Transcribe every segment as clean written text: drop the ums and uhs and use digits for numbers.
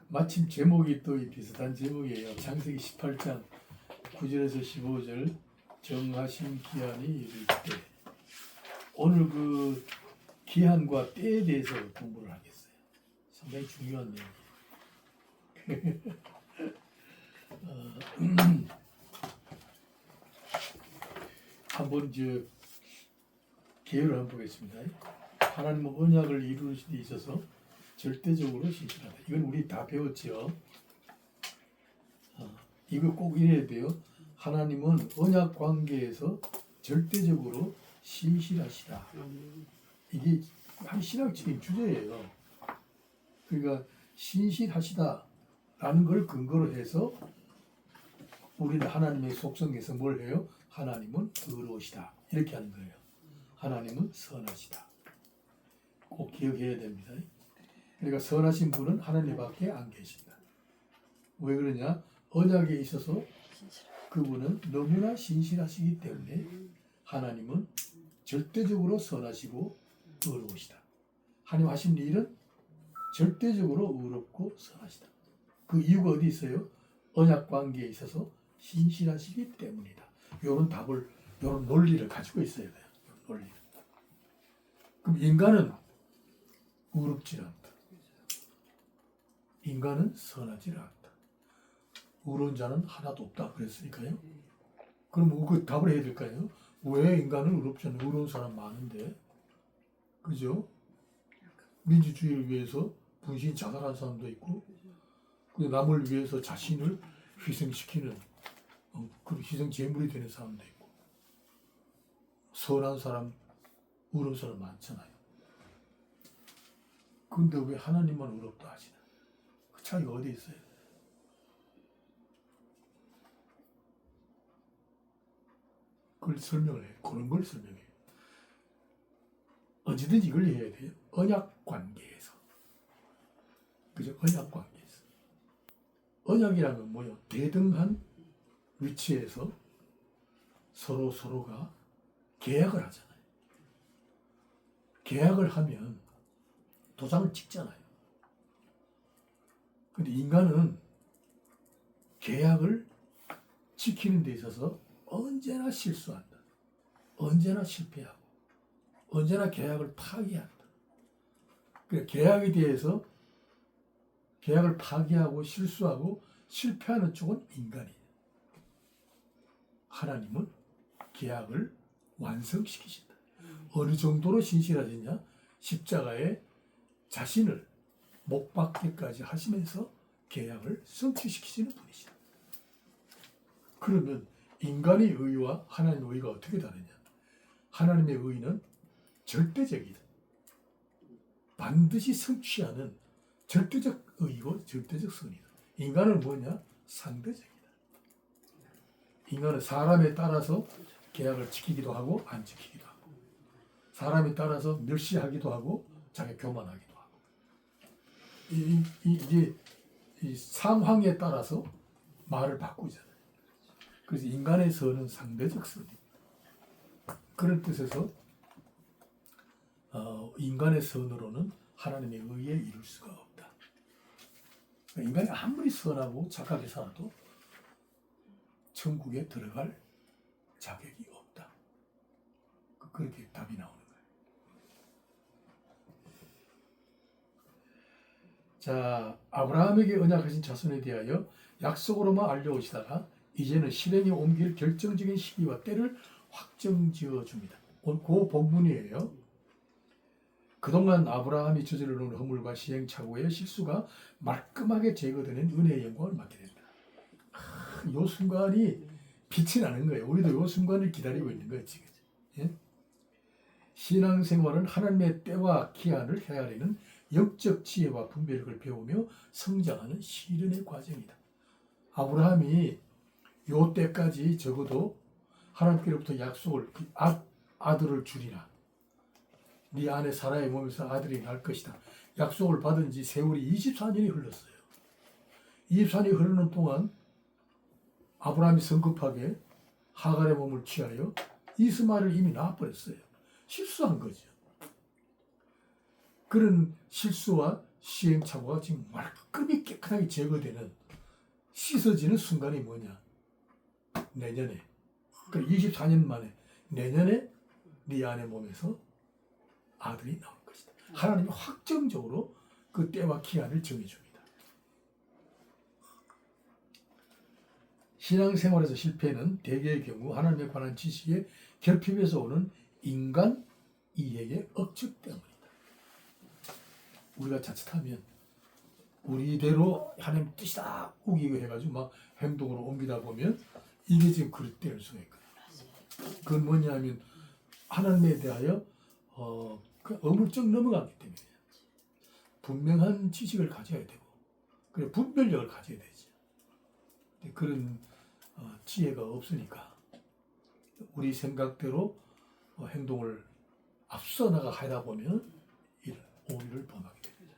마침 제목이 또 비슷한 제목이에요. 창세기 18장 9절에서 15절 정하신 기한이 이를 때. 오늘 그 기한과 때에 대해서 공부를 하겠어요. 상당히 중요한 내용이에요. 한번 계율을 한번 보겠습니다. 하나님은 언약을 이루신 데 있어서 절대적으로 신실하다. 이건 우리 다 배웠죠. 이거 꼭 이래야 돼요. 하나님은 언약 관계에서 절대적으로 신실하시다. 이게 한 신학적인 주제예요. 그러니까 신실하시다라는 걸 근거로 해서 우리는 하나님의 속성에서 뭘 해요? 하나님은 의로우시다. 이렇게 하는 거예요. 하나님은 선하시다. 꼭 기억해야 됩니다. 그러니까 선하신 분은 하나님밖에 안 계신다. 왜 그러냐? 언약에 있어서 그분은 너무나 신실하시기 때문에 하나님은 절대적으로 선하시고 의로우시다. 하나님 하신 일은 절대적으로 의롭고 선하시다. 그 이유가 어디 있어요? 언약 관계에 있어서 신실하시기 때문이다. 이런 답을, 이런 논리를 가지고 있어야 돼요. 논리. 그럼 인간은 의롭지 않다. 인간은 선하지 않다. 의로운 자는 하나도 없다. 그랬으니까요. 그럼 그 답을 해야 될까요? 왜 인간은 의롭지 않은 의로운 사람 많은데? 그죠? 민주주의를 위해서 분신 자살한 사람도 있고, 남을 위해서 자신을 희생시키는 그 희생 제물이 되는 사람도 있고, 선한 사람, 의로운 사람 많잖아요. 근데 왜 하나님만 의롭다 하시나? 그 차이가 어디 있어요? 그걸 설명을 해요. 그런 걸 설명해요. 언제든지 이걸 해야 돼요. 언약 관계에서. 그죠? 언약 관계에서. 언약이라는 건 뭐예요? 대등한 위치에서 서로가 계약을 하잖아요. 계약을 하면 도장을 찍잖아요. 근데 인간은 계약을 지키는 데 있어서 언제나 실수한다. 언제나 실패하고 언제나 계약을 파기한다. 그러니까 계약에 대해서 계약을 파기하고 실수하고 실패하는 쪽은 인간이에요. 하나님은 계약을 완성시키신다. 어느 정도로 신실하시냐? 십자가에 자신을 못 박기까지 하시면서 계약을 성취시키시는 분이시다. 그러면 인간의 의와 하나님의 의가 어떻게 다르냐? 하나님의 의는 절대적이다. 반드시 성취하는 절대적 의고 절대적 선이다. 인간은 뭐냐? 상대적이다. 인간은 사람에 따라서 계약을 지키기도 하고 안 지키기도 하고, 사람에 따라서 멸시하기도 하고 자기 교만하기도 하고, 이게 상황에 따라서 말을 바꾸잖아요. 그래서 인간의 선은 상대적 선입니다. 그런 뜻에서 인간의 선으로는 하나님의 의에 이룰 수가 없다. 인간이 아무리 선하고 착하게 살아도 천국에 들어갈 자격이 없다. 그렇게 답이 나오는 거예요. 자, 아브라함에게 언약하신 자손에 대하여 약속으로만 알려오시다가 이제는 실행에 옮길 결정적인 시기와 때를 확정지어 줍니다. 그 본문이에요. 그동안 아브라함이 저질러 놓은 허물과 시행착오의 실수가 말끔하게 제거되는 은혜의 영광을 맡게 된다. 이 순간이 빛이 나는 거예요. 우리도 이 순간을 기다리고 있는 거예요, 지금. 예? 신앙생활은 하나님의 때와 기한을 헤아리는 영적 지혜와 분별력을 배우며 성장하는 시련의 과정이다. 아브라함이 요 때까지 적어도 하나님께로부터 약속을 아들을 주리라. 네 아내 사라의 몸에서 아들이 날 것이다. 약속을 받은 지 세월이 24년이 흘렀어요. 24년이 흐르는 동안 아브라함이 성급하게 하갈의 몸을 취하여 이스마엘을 이미 낳아버렸어요. 실수한 거죠. 그런 실수와 시행착오가 지금 말끔히 깨끗하게 제거되는 씻어지는 순간이 뭐냐? 내년에. 그러니까 24년 만에 내년에 네 아내 몸에서 아들이 나올 것이다. 하나님이 확정적으로 그 때와 기한을 정해줍니다. 신앙생활에서 실패는 대개의 경우 하나님에 관한 지식의 결핍에서 오는 인간 이해의 억측 때문이다. 우리가 자칫하면 우리대로 하나님 뜻이다 우기고 해가지고 막 행동으로 옮기다 보면 이게 지금 그릇될 수가 있거든요. 그건 뭐냐면 하나님에 대하여 그 어물쩍 넘어가기 때문에 분명한 지식을 가져야 되고 그래 분별력을 가져야 되지. 그런 지혜가 없으니까 우리 생각대로 행동을 앞서 나가 하다 보면 이런 오류를 범하게 됩니다.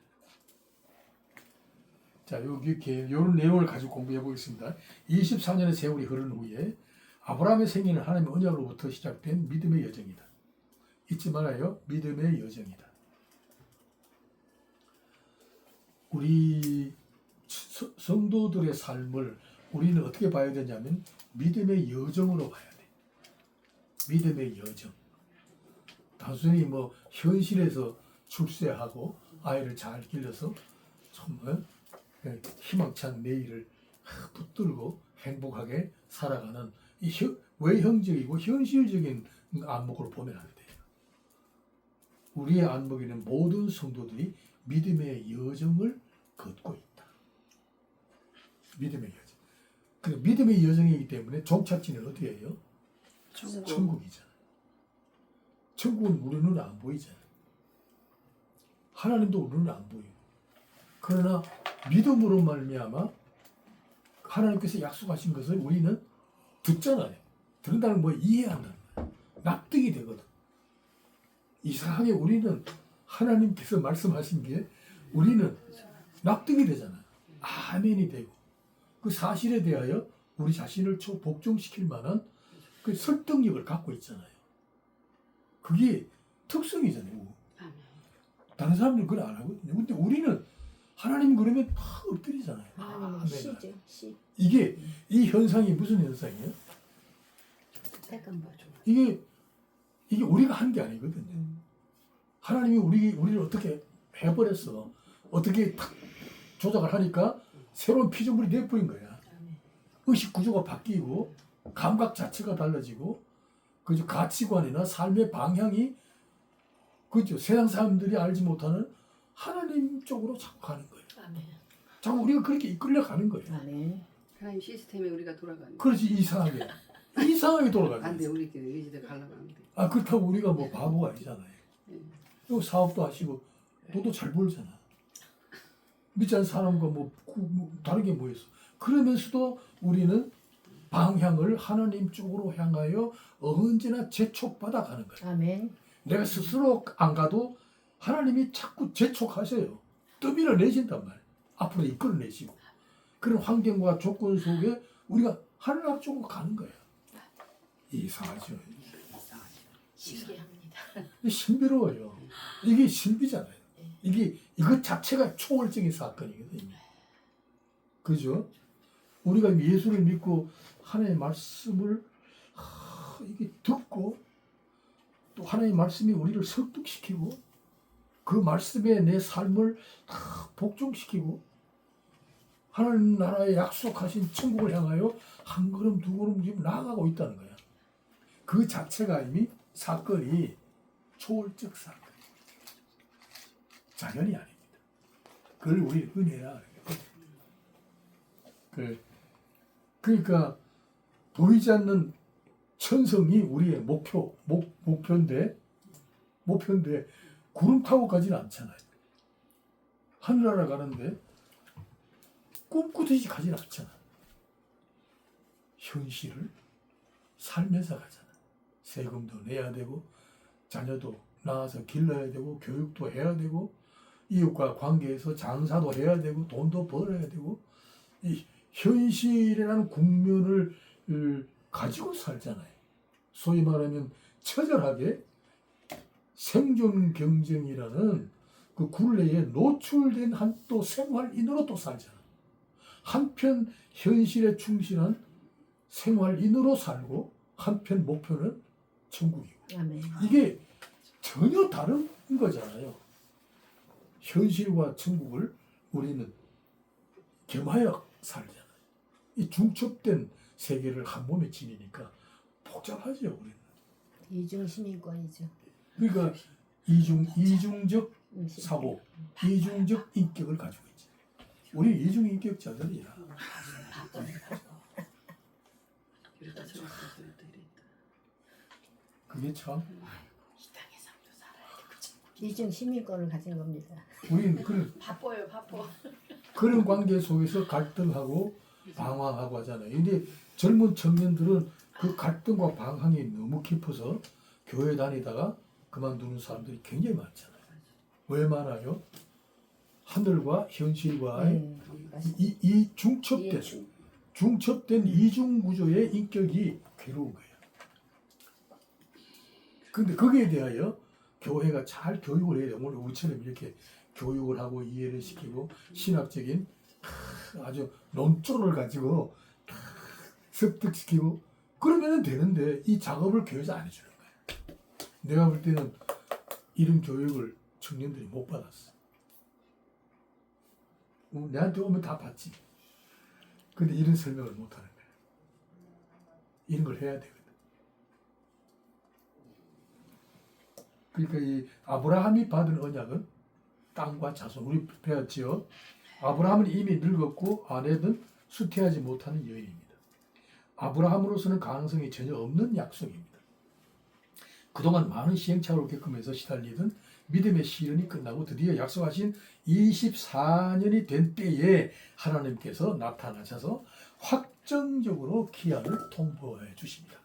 자, 여기 이런 내용을 가지고 공부해 보겠습니다. 24년의 세월이 흐른 후에 아브라함의 생애는 하나님의 언약으로부터 시작된 믿음의 여정이다. 잊지 말아요. 믿음의 여정이다. 우리 성도들의 삶을 우리는 어떻게 봐야 되냐면 믿음의 여정으로 봐야 돼. 믿음의 여정. 단순히 뭐 현실에서 출세하고 아이를 잘 길러서 정말 희망찬 내일을 붙들고 행복하게 살아가는 이 외형적이고 현실적인 안목으로 보면 안 돼요. 우리의 안목에는 모든 성도들이 믿음의 여정을 걷고 있다. 믿음의 여정. 그 믿음의 여정이기 때문에 종착지는 어디예요? 천국이잖아요. 천국은 우리 눈에 안 보이잖아요. 하나님도 우리 눈에 안 보이고. 그러나 믿음으로 말미암아 하나님께서 약속하신 것을 우리는 듣잖아요. 듣는다는 걸 이해한다는 거예요. 납득이 되거든. 이상하게 우리는 하나님께서 말씀하신 게 우리는 납득이 되잖아요. 아멘이 되고 그 사실에 대하여 우리 자신을 복종시킬 만한 그 설득력을 갖고 있잖아요. 그게 특성이잖아요. 다른 사람들은 그걸 안 하거든요. 근데 우리는 하나님 그러면 막 엎드리잖아요. 하나님은 시죠. 시. 이게 이 현상이 무슨 현상이에요? 이게 우리가 한 게 아니거든요. 하나님이 우리를 어떻게 해버렸어. 어떻게 탁 조작을 하니까 새로운 피조물이 되어버린 거야. 의식 구조가 바뀌고 감각 자체가 달라지고 그죠 가치관이나 삶의 방향이 그죠 세상 사람들이 알지 못하는 하나님 쪽으로 자꾸 가는 거예요. 자꾸 우리가 그렇게 이끌려 가는 거예요. 하나님 시스템에 우리가 돌아가는 거예요. 그렇지 이상하게 돌아가죠. 안 돼, 우리끼리 의지대 가려면 안 돼. 그렇다고 우리가 뭐 바보가 아니잖아요. 또 사업도 하시고 돈도 잘 벌잖아. 믿지 않는 사람과 뭐 다른 게 뭐 있어. 그러면서도 우리는 방향을 하나님 쪽으로 향하여 언제나 재촉받아 가는 거예요. 아멘. 내가 스스로 안 가도 하나님이 자꾸 재촉하셔요. 떠밀어 내신단 말이에요. 앞으로 이끌어내시고 그런 환경과 조건 속에 우리가 하나님 쪽으로 가는 거예요. 이상하죠. 신기합니다. 신비로워요. 이게 신비잖아요. 이것 자체가 초월적인 사건이거든요. 그죠? 우리가 예수를 믿고 하나님의 말씀을 이게 듣고 또 하나님의 말씀이 우리를 설득시키고 그 말씀에 내 삶을 다 복종시키고 하나님 나라에 약속하신 천국을 향하여 한 걸음 두 걸음 지금 나아가고 있다는 거야. 그 자체가 이미 사건이 초월적 사건. 자연이 아닙니다. 그걸 우리 은혜라 그래요. 그러니까 보이지 않는 천성이 우리의 목표인데 구름 타고 가지는 않잖아요. 하늘나라 가는데 꿈꾸듯이 가지는 않잖아. 현실을 살면서 가잖아. 세금도 내야 되고 자녀도 낳아서 길러야 되고 교육도 해야 되고 이웃과 관계에서 장사도 해야 되고 돈도 벌어야 되고 이 현실이라는 국면을 가지고 살잖아요. 소위 말하면 처절하게 생존 경쟁이라는 그 굴레에 노출된 한 또 생활인으로 또 살잖아. 한편 현실에 충실한 생활인으로 살고 한편 목표는 천국이고. 아멘. 이게 전혀 다른 거잖아요. 현실과 천국을 우리는 겸하여 살잖아요. 이 중첩된 세계를 한 몸에 지니니까 복잡하죠, 우리는. 이중시민권이죠. 그러니까 이중적 음식. 사고, 이중적 인격을 가지고 있지. 우리 이중인격자들이야. 이랬다 저랬다 저랬다 이랬다. 그게 참 이중시민권을 가진 겁니다. 우리는 그런 관계 속에서 갈등하고 방황하고 하잖아요. 근데 젊은 청년들은 그 갈등과 방황이 너무 깊어서 교회 다니다가 그만두는 사람들이 굉장히 많잖아요. 왜 많아요? 하늘과 현실과의 이 중첩된 이중 구조의 인격이 괴로운 거예요. 근데 거기에 대하여 교회가 잘 교육을 해야 돼요. 오늘 우리처럼 이렇게 교육을 하고 이해를 시키고 신학적인 아주 논조를 가지고 습득시키고 그러면 되는데 이 작업을 교회에서 안 해주는 거예요. 내가 볼 때는 이런 교육을 청년들이 못 받았어. 내한테 오면 다 받지. 근데 이런 설명을 못 하는 거예요. 이런 걸 해야 되거든. 그러니까 이 아브라함이 받은 언약은 땅과 자손. 우리 배웠지요. 아브라함은 이미 늙었고 아내는 수태하지 못하는 여인입니다. 아브라함으로서는 가능성이 전혀 없는 약속입니다. 그동안 많은 시행착오를 겪으면서 시달리던 믿음의 시련이 끝나고 드디어 약속하신 24년이 된 때에 하나님께서 나타나셔서 확정적으로 기한을 통보해 주십니다.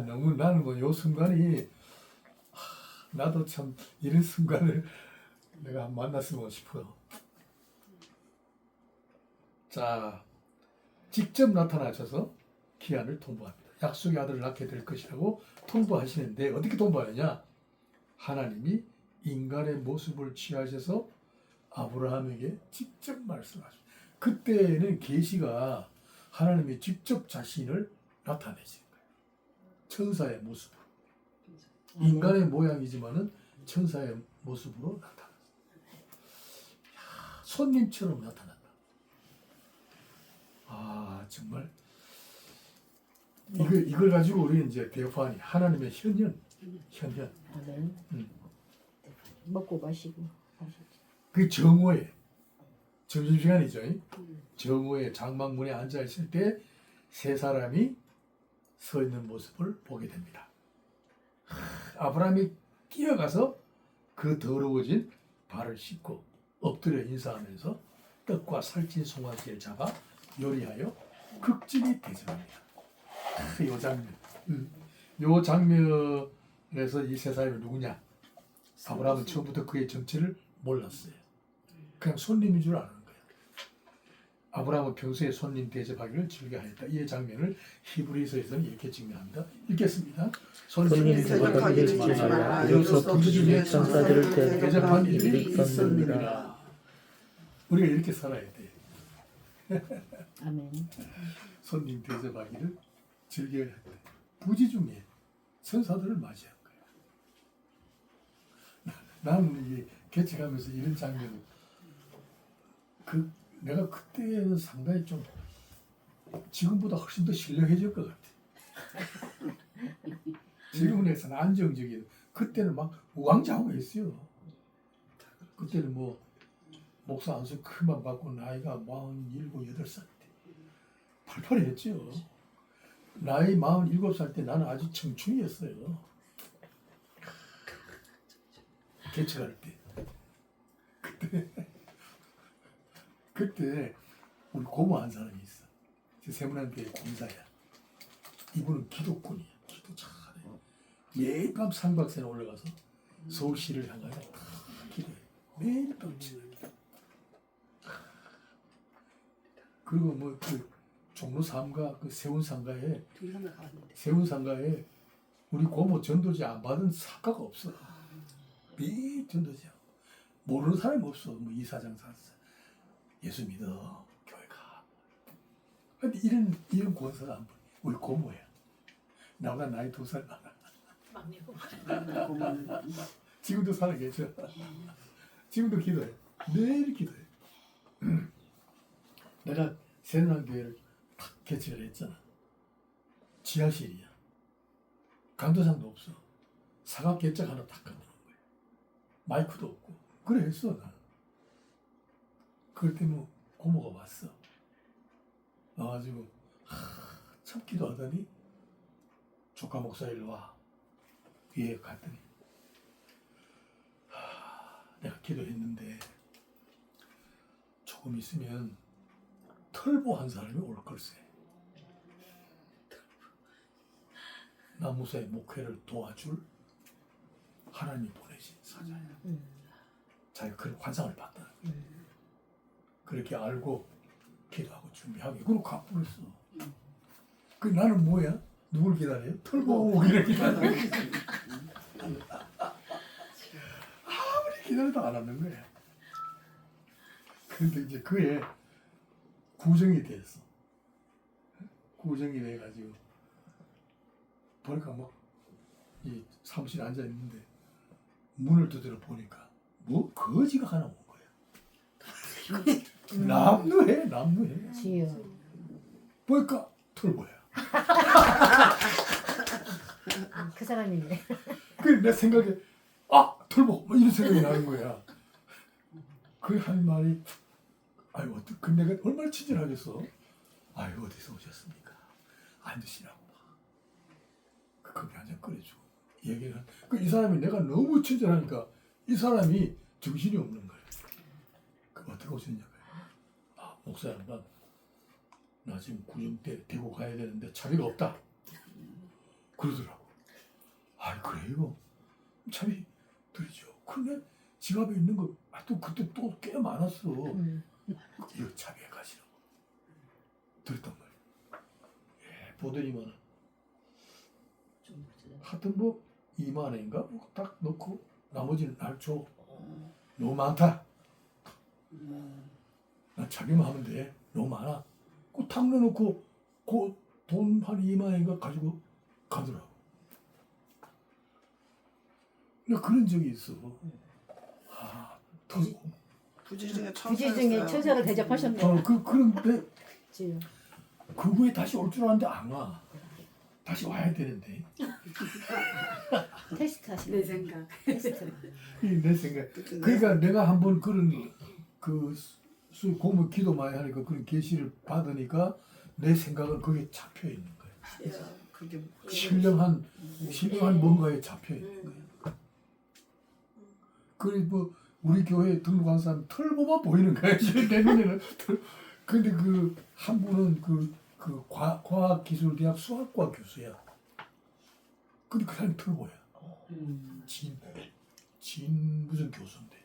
너무 나는 뭐 요 순간이 나도 참 이런 순간을 내가 만났으면 싶어요. 자, 직접 나타나셔서 기한을 통보합니다. 약속의 아들을 낳게 될 것이라고 통보하시는데 어떻게 통보하느냐? 하나님이 인간의 모습을 취하셔서 아브라함에게 직접 말씀하십니다. 그때는 계시가 하나님이 직접 자신을 나타내시는 거예요. 천사의 모습으로. 인간의 모양이지만은 천사의 모습으로 나타났어요. 손님처럼 나타난다. 정말 이걸 가지고 우리는 이제 대화하니 하나님의 현현. 아멘. 먹고 마시고 하셨죠. 그 정오에 점심시간이죠. 정오에 장막문에 앉아 있을 때 세 사람이 서 있는 모습을 보게 됩니다. 아브라함이 뛰어가서 그 더러워진 발을 씻고 엎드려 인사하면서 떡과 살찐 송아지를 잡아 요리하여 극진히 대접합니다. 요 장면에서 이 세 사람이 누구냐? 아브라함은 처음부터 그의 정체를 몰랐어요. 그냥 손님인 줄 아는 거예요. 아브라함은 평소에 손님 대접하기를 즐겨하였다. 이 장면을 히브리서에서는 이렇게 증명합니다. 읽겠습니다. 손님 대접하기를 즐기지 말라. 이로써 부주중에 천사들을 대접한 일이 있었느니라. 우리가 이렇게 살아야 돼. 아멘. 손님 대접하기를 즐겨야 돼. 부지중에 천사들을 맞이한 거예요. 나는 이게 개척하면서 이런 장면을 내가 그때는 상당히 좀 지금보다 훨씬 더 신뢰해질 것 같아. 지금은 내가 안정적인 그때는 막 우왕좌왕했어요. 그때는 뭐 목사 안수 큰맘 받고 나이가 47, 8살 때 팔팔했죠. 나이 47살 때 나는 아주 청춘이었어요. 개척할 때. 그때 우리 고모 한 사람이 있어. 세문안교회 공사야. 이분은 기독군이야. 기도 잘해. 매일 밤 상박산에 올라가서 서울시를 향하여 기도해. 매일 밤 기도. 그리고 뭐 그 종로 3가 그 세운상가에 우리 고모 전도지 안 받은 사가가 없어. 전도지. 모르는 사람이 없어. 뭐 이사장사 예수 믿어 교회 가. 근데 이런 권사가 안 보여. 우리 고모야. 나보다 나이 2살 많아. 지금도 살아 계셔. 지금도 기도해. 매일 기도해. 내가 새로운 교회를 탁 개최를 했잖아. 지하실이야. 강도상도 없어. 사각 개짝 하나 탁 만들어 놓은 거야. 마이크도 없고. 그래 했어 나는. 그럴 때 뭐 고모가 왔어. 와가지고 참 기도하더니 조카 목사 일로 와. 위에 갔더니 내가 기도했는데 조금 있으면 털보 한 사람이 올 걸세. 나무사의 목회를 도와줄 하나님이 보내신 사자야. 자기가 그런 환상을 봤다. 그렇게 알고 기도하고 준비하고 그리고 가버렸어. 그 나는 뭐야? 누굴 기다려요? 털보 오기를 기다려. 아무리 기다려도 안 하는 거야. 근데 이제 그에 구정이 됐어. 구정이 돼가지고 보니까 막 이 사무실에 앉아 있는데 문을 두드려 보니까 뭐 거지가 하나 온 거야. 남루해. 지요. 보니까 털보야. 그 사람이네. 그 내 생각에 털보 뭐 이런 생각이 나는 거야. 그 한 말이 아유 그 내가 얼마나 친절하겠어. 아유 어디서 오셨습니까? 앉으시라고. 그 커피 한 잔 끓여주고 얘기를 이 사람이 내가 너무 친절하니까 이 사람이 정신이 없는 거야. 그 어떻게 오셨냐고요. 목사님 나 지금 구정 때 대구 가야 되는데 차비가 없다. 그러더라고. 그래요? 차비 드리죠. 근데 지갑에 있는 거 또 그때 또 꽤 많았어. 이거 차비에 가시라고 드렸단 말이야. 보더니만 하여튼 뭐 2만 원인가 뭐 딱 넣고 나머지는 날 줘. 너무 많다. 나 차비만 하면 돼. 너무 많아. 그 탁 넣어놓고 그 돈 한 2만 원인가 가지고 가더라고. 나 그런 적이 있어. 부지중에 천사를 대접하셨네요. 그런데 지요. 그 후에 다시 올 줄 알았는데 안 와. 다시 와야 되는데. 테스트 하시네. 내 생각. 테스트. 내 생각. 그러니까 내가 한번 그런 고모 기도 많이 하니까 그런 계시를 받으니까 내 생각은 거기에 잡혀 있는 거야. 그게 신령한 뭔가에 잡혀 있는 거야. 그리고 우리 교회에 등록한 사람 털보만 보이는 거야. 내 눈에는. 근데 그 한 분은 그 과학기술대학 수학과 교수야. 근데 그 사람이 털보야. 진 무슨 교수인데.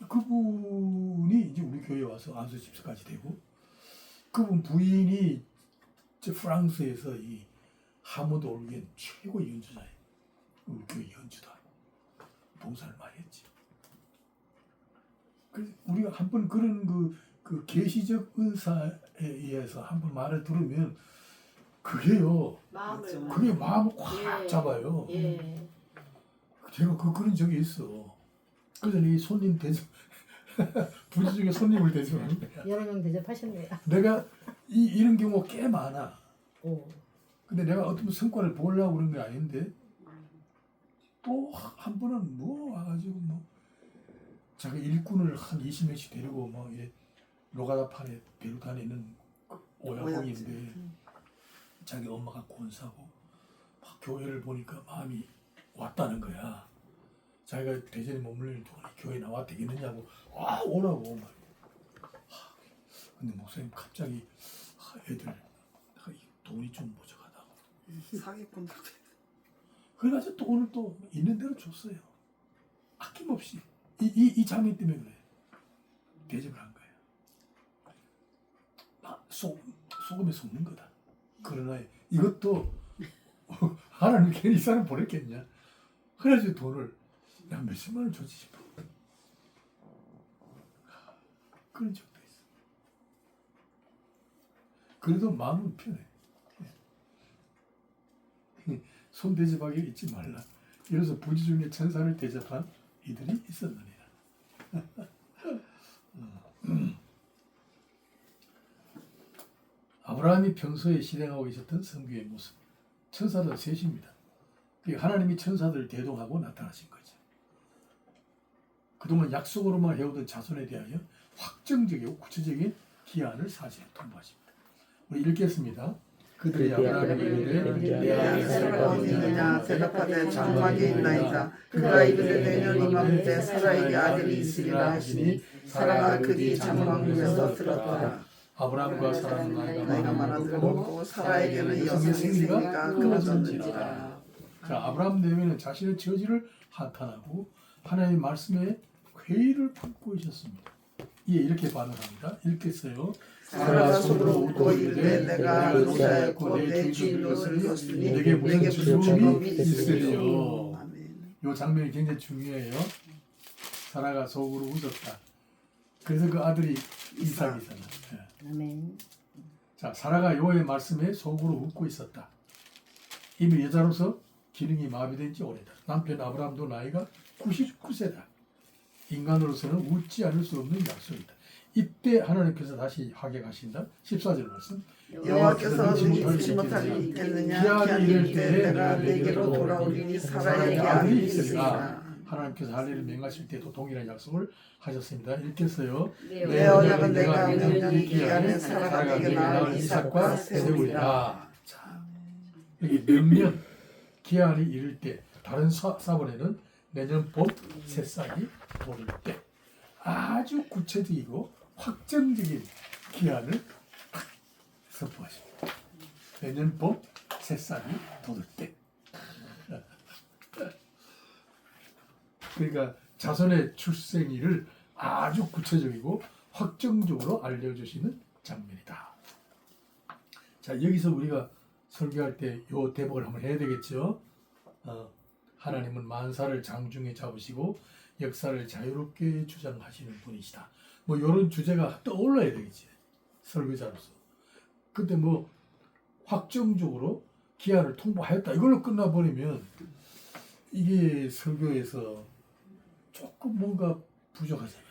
그분이 이제 우리 교회에 와서 안수 집사까지 되고, 그분 부인이 프랑스에서 이 하모드 올겐 최고 연주자예요. 우리 교회 연주도 하고 봉사를 많이 했지. 그래서 우리가 한번 그런 그 계시적 은사에 의해서 한번 말을 들으면 그게요. 마음을. 그게 마음을 확 잡아요. 예. 제가 그런 적이 있어. 그래서 이 손님 대접 부지 중에 손님을 대접하는 거야. 여러 명 대접하셨네요. 내가 이런 경우가 꽤 많아. 오. 근데 내가 어떤 성과를 보려고 그런 게 아닌데 또 한 번은 뭐 와가지고 뭐 자기 일꾼을 한 20명씩 데리고 뭐 이래 노가다판에 데리고 다니는 오야공인데 자기 엄마가 권사고 막 교회를 보니까 마음이 왔다는 거야. 자기가 대전에 머물러 동안 교회 나와 되겠느냐고 오라고 막. 근데 목사님 갑자기 애들 돈이 좀 부족하다고. 사기꾼들. 그래가지고 또 오늘 또 있는 대로 줬어요. 아낌없이. 이 장면 때문에 그래. 대접을 한 거예요. 소금에 속는 거다. 그러나 이것도 하나님 괜히 이 사람 보냈겠냐. 그래서 돈을 야 몇십만 원 줬지 싶어. 그런 적도 있어. 그래도 마음은 편해. 손 대접하기 잊지 말라. 이래서 부지 중에 천사를 대접한 이들이 있었느니라. 아브라함이 평소에 실행하고 있었던 성교의 모습. 천사들 셋입니다. 하나님이 천사들을 대동하고 나타나신 거죠. 그동안 약속으로만 해오던 자손에 대하여 확정적이고 구체적인 기한을 사실에 통보하십니다. 우리 읽겠습니다. 그들이 아브라함에게 이르되 내 아들 사라가 어디 있느냐 대답하되 장막에 있나이다. 그가 이르되 내년 이맘때 사라에게 아들이 있으리라 하시니 사라가 그 뒤 장막에서 들었더라. 아브라함과 사라는 나이가 많아 들었고 사라에게는 여성의 생리가 끊어졌느니라. 자, 아브라함 내면은 자신의 처지를 한탄하고 하나님의 말씀에 회의를 품고 있었습니다. 예, 이렇게 반응합니다. 읽겠어요. 사라가 속으로 웃고 이르되 내가 노자였고 내 주인을 줬으니 내게 무슨 주름이 있으리요. 아멘. 이 장면이 굉장히 중요해요. 사라가 속으로 웃었다. 그래서 그 아들이 이삭이잖아요. 예. 아멘. 자, 사라가 여호와의 말씀에 속으로 웃고 있었다. 이미 여자로서 기능이 마비된 지 오래다. 남편 아브라함도 나이가 99세다. 인간으로서는 웃지 않을 수 없는 약속이다. 이때 하나님께서 다시 하객하신다. 14절 말씀. 여호와께서 능치 못할 일이 있겠느냐 기한이 이를 때 내가 내게로 돌아오리니 사라에게 아들이 있으리라. 하나님께서 할 일을 명하실 때도 동일한 약속을 하셨습니다. 읽겠어요. 내 언약은 내가 명령이 기한에 사라가 내게 낳을 이삭과 세우리라. 자, 여기 명령 기한이 이를 때 다른 사본에는 내년 봄 새싹이 돋을 때 아주 구체적이고 확정적인 기한을 딱 선포하십니다. 내년 봄 새싹이 돋을 때. 그러니까 자손의 출생일을 아주 구체적이고 확정적으로 알려주시는 장면이다. 자, 여기서 우리가 설교할 때 요 대목을 한번 해야 되겠죠. 하나님은 만사를 장중에 잡으시고 역사를 자유롭게 주장하시는 분이시다. 뭐 이런 주제가 떠올라야 되겠지. 설교자로서. 근데 뭐 확정적으로 기한을 통보하였다. 이걸로 끝나버리면 이게 설교에서 조금 뭔가 부족하잖아요.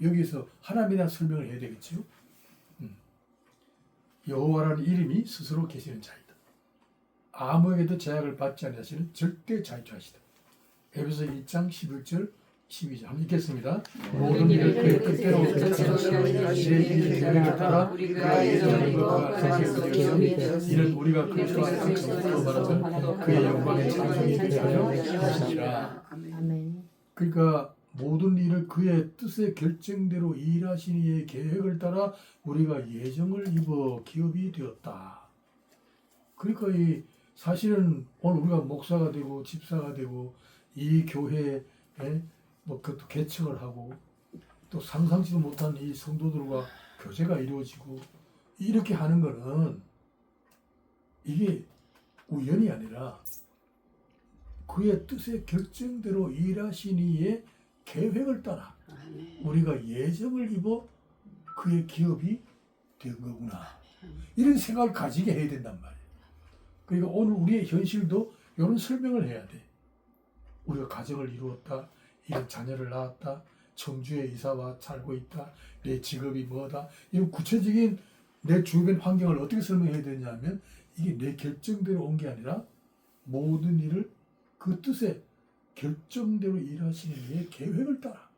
여기서 하나님에 대한 설명을 해야 되겠지요. 여호와라는 이름이 스스로 계시는 자이다. 아무에게도 제약을 받지 않으시는 절대 자유자시다. 에베소 1장 11절 12절 한번 읽겠습니다. 모든 일을 그의 뜻대로 결정하시고 이의 계획을 따라 우리가 예전에 것과 이는 우리가 그리스도 안에서 말하던 그의 영광의 찬송이 되하여 하시니라. 아멘. 그러니까 모든 일을 그의 뜻의 결정대로 일하신 이의 계획을 따라 우리가 예정을 입어 기업이 되었다. 그러니까 이 사실은 오늘 우리가 목사가 되고 집사가 되고 이 교회에 뭐 그것도 개척을 하고 또 상상치도 못한 이 성도들과 교제가 이루어지고 이렇게 하는 거는 이게 우연이 아니라 그의 뜻의 결정대로 일하신 이의 계획을 따라 우리가 예정을 입어 그의 기업이 된 거구나. 이런 생각을 가지게 해야 된단 말이에요. 그러니까 오늘 우리의 현실도 이런 설명을 해야 돼. 우리가 가정을 이루었다. 이런 자녀를 낳았다. 청주에 이사와 살고 있다. 내 직업이 뭐다. 이런 구체적인 내 주변 환경을 어떻게 설명해야 되냐면 이게 내 결정대로 온 게 아니라 모든 일을 그 뜻에 결정대로 일하시는 이의 계획을 따라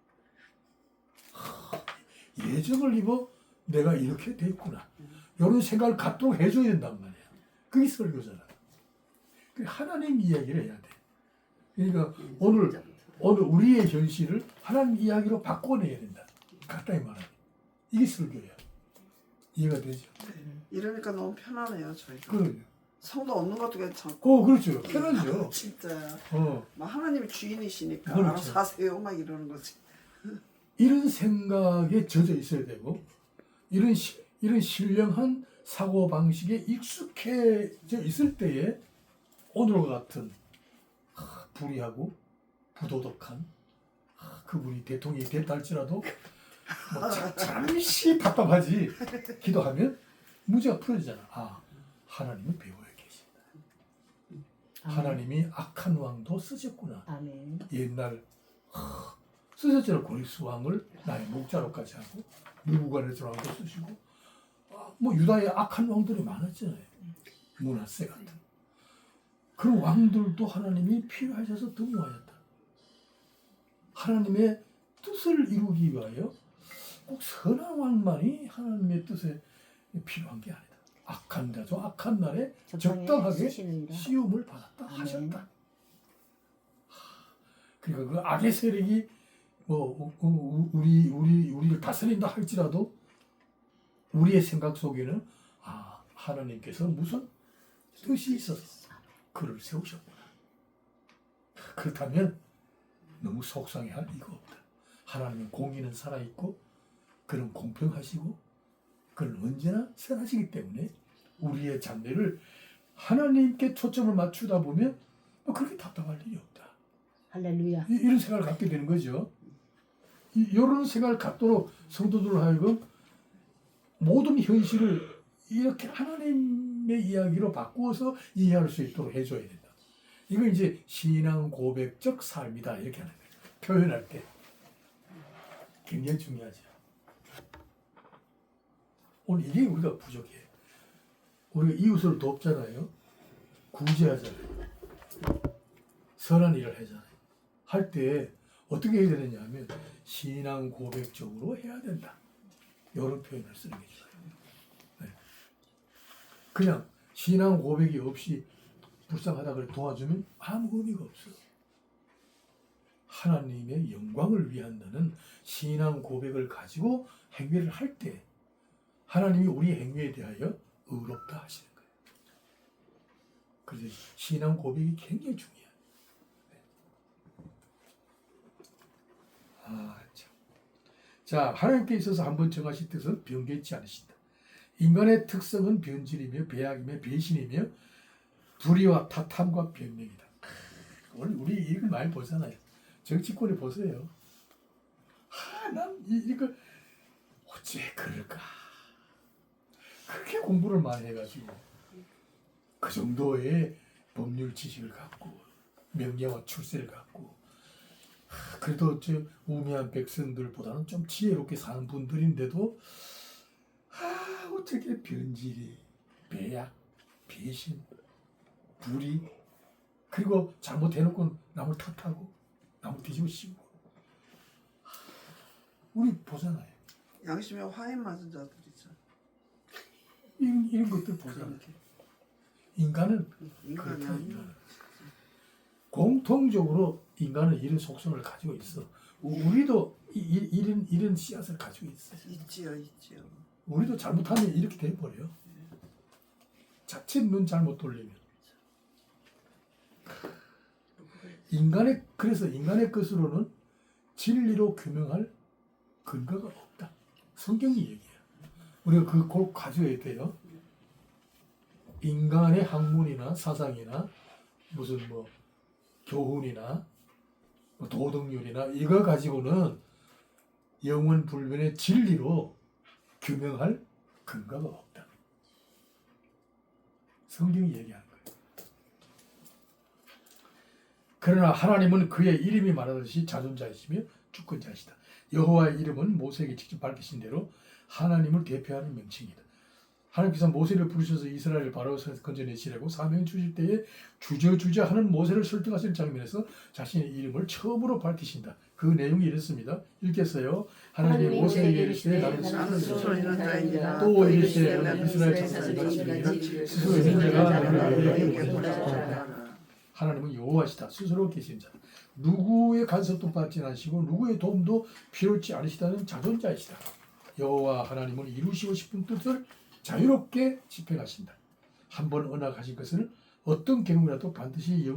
예정을 입어 내가 이렇게 됐구나. 이런 생각을 갖도록 해줘야 된단 말이야. 그게 설교잖아. 하나님 이야기를 해야 돼. 그러니까 오늘 우리의 현실을 하나님 이야기로 바꿔내야 된다. 간단히 말하면 이게 설교야. 이해가 되죠? 이러니까 너무 편하네요 저희가. 그럼요. 성도 없는 것도 괜찮고. 그렇죠. 편하죠. 진짜. 막 하나님이 주인이시니까 그렇죠. 알아서 하세요 막 이러는 거지. 이런 생각에 젖어 있어야 되고 이런 신령한 사고 방식에 익숙해져 있을 때에 오늘과 같은 불의하고 부도덕한 그분이 대통령이 됐다 할지라도 뭐 잠시 답답하지 기도하면 문제가 풀어지잖아. 아, 하나님은 배후에 계신다. 하나님이 악한 왕도 쓰셨구나. 아멘. 옛날 쓰셨잖아. 고리스 왕을 나의 목자로까지 하고 느부갓네살 왕도 쓰시고 뭐 유다의 악한 왕들이 많았잖아요. 므낫세 같은 그런 왕들도 하나님이 필요하셔서 등용하였다. 하나님의 뜻을 이루기 위하여 꼭 선한 왕만이 하나님의 뜻에 필요한 게 아니다. 악한 자죠. 악한 날에 적당하게 시험을 받았다 하셨다. 그러니까 그 악의 세력이 뭐 우리를 다스린다 할지라도 우리의 생각 속에는 하나님께서 무슨 뜻이 있어서 그를 세우셨구나. 그렇다면 너무 속상해할 이가 없다. 하나님은 공의는 살아있고 그는 공평하시고 그는 언제나 선하시기 때문에 우리의 장래를 하나님께 초점을 맞추다 보면 그렇게 답답할 일이 없다. 할렐루야. 이런 생각을 갖게 되는 거죠. 이런 생각을 갖도록 성도들 하여금 모든 현실을 이렇게 하나님의 이야기로 바꾸어서 이해할 수 있도록 해줘야 된다. 이거 이제 신앙 고백적 삶이다 이렇게 하는 거예요. 표현할 때 굉장히 중요하죠. 오늘 이게 우리가 부족해. 우리가 이웃을 돕잖아요. 구제하잖아요. 선한 일을 하잖아요. 할 때 어떻게 해야 되느냐 하면 신앙 고백적으로 해야 된다. 이런 표현을 쓰는 게 좋아요. 네. 그냥 신앙 고백이 없이 불쌍하다고 도와주면 아무 의미가 없어. 하나님의 영광을 위한다는 신앙 고백을 가지고 행위를 할 때 하나님이 우리 행위에 대하여 의롭다 하시는 거예요. 그래서 신앙 고백이 굉장히 중요해요. 참. 자, 하나님께 있어서 한번 정하신 뜻은 변개치 않으신다. 인간의 특성은 변질이며 배악이며 배신이며 불의와 탓함과 변명이다. 오늘 우리 이걸 많이 보잖아요. 정치권에 보세요. 난 이거 어째 그럴까? 그렇게 공부를 많이 해가지고 그 정도의 법률 지식을 갖고 명예와 출세를 갖고 그래도 우매한 백성들보다는 좀 지혜롭게 사는 분들인데도 어떻게 변질이, 배약, 배신, 불의 그리고 잘못해놓고 남을 탓하고 남을 뒤집어 씌우고 우리 보잖아요. 양심에 화해 맞은 자들이죠. 이런 것들 보잖아요. 인간은 인간이 그렇다. 아니야. 인간은. 공통적으로 인간은 이런 속성을 가지고 있어. 우리도 이런 씨앗을 가지고 있어. 있지요. 우리도 잘못하면 이렇게 돼버려. 자칫 눈 잘못 돌리면. 그래서 인간의 것으로는 진리로 규명할 근거가 없다. 성경이 얘기해요. 우리가 그걸 가져야 돼요. 인간의 학문이나 사상이나 무슨 뭐 교훈이나 뭐 도덕률이나 이거 가지고는 영원 불변의 진리로 규명할 근거가 없다. 성경이 얘기하는 거예요. 그러나 하나님은 그의 이름이 말하듯이 자존자이시며 주권자이시다. 여호와의 이름은 모세에게 직접 밝히신 대로 하나님을 대표하는 명칭이다. 하나님께서 모세를 부르셔서 이스라엘을 바로에서 건져내시려고 사명 주실 때에 주저주저 하는 모세를 설득하시는 장면에서 자신의 이름을 처음으로 밝히신다. 그 내용이 이렇습니다. 읽겠어요. 하나님이 모세에게 이르시되 나는 스스로 있는 자이니라. 또 이르시되 너는 이스라엘 자손같이 스스로 있는 자가 너희에게 보내셨다. 하나님은 여호와시다. 스스로 계신 자. 누구의 간섭도 받지 않으시고 누구의 도움도 필요치 않으시다는 자존자이시다. 여호와 하나님은 이루시고 싶은 뜻을 자유롭게 집행하신다. 한번 언약하신 것을 어떤 경우라도 반드시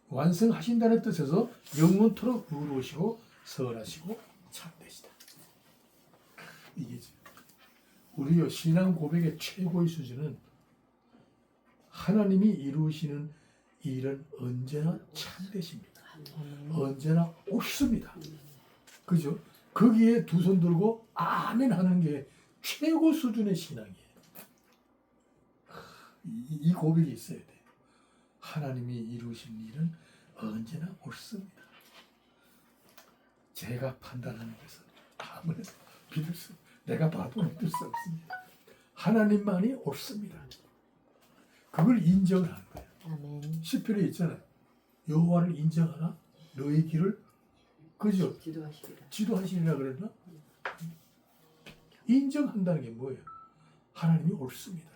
완성하신다는 뜻에서 영원토록 의로우시고 선하시고 참되시다. 이게 우리의 신앙 고백의 최고의 수준은 하나님이 이루시는 일은 언제나 참되십니다. 아멘. 언제나 옳습니다. 그죠? 거기에 두 손 들고 아멘 하는 게 최고 수준의 신앙이에요. 이 고백이 있어야 돼요. 하나님이 이루신 일은 언제나 옳습니다. 제가 판단하는 것은 아무래도 내가 봐도 믿을 수 없습니다. 하나님만이 옳습니다. 그걸 인정을 하는 거예요. 아멘. 시편에 있잖아요. 여호와를 인정하나 너의 길을 그죠? 지도하시리라 그랬나? 인정한다는 게 뭐예요? 하나님이 옳습니다.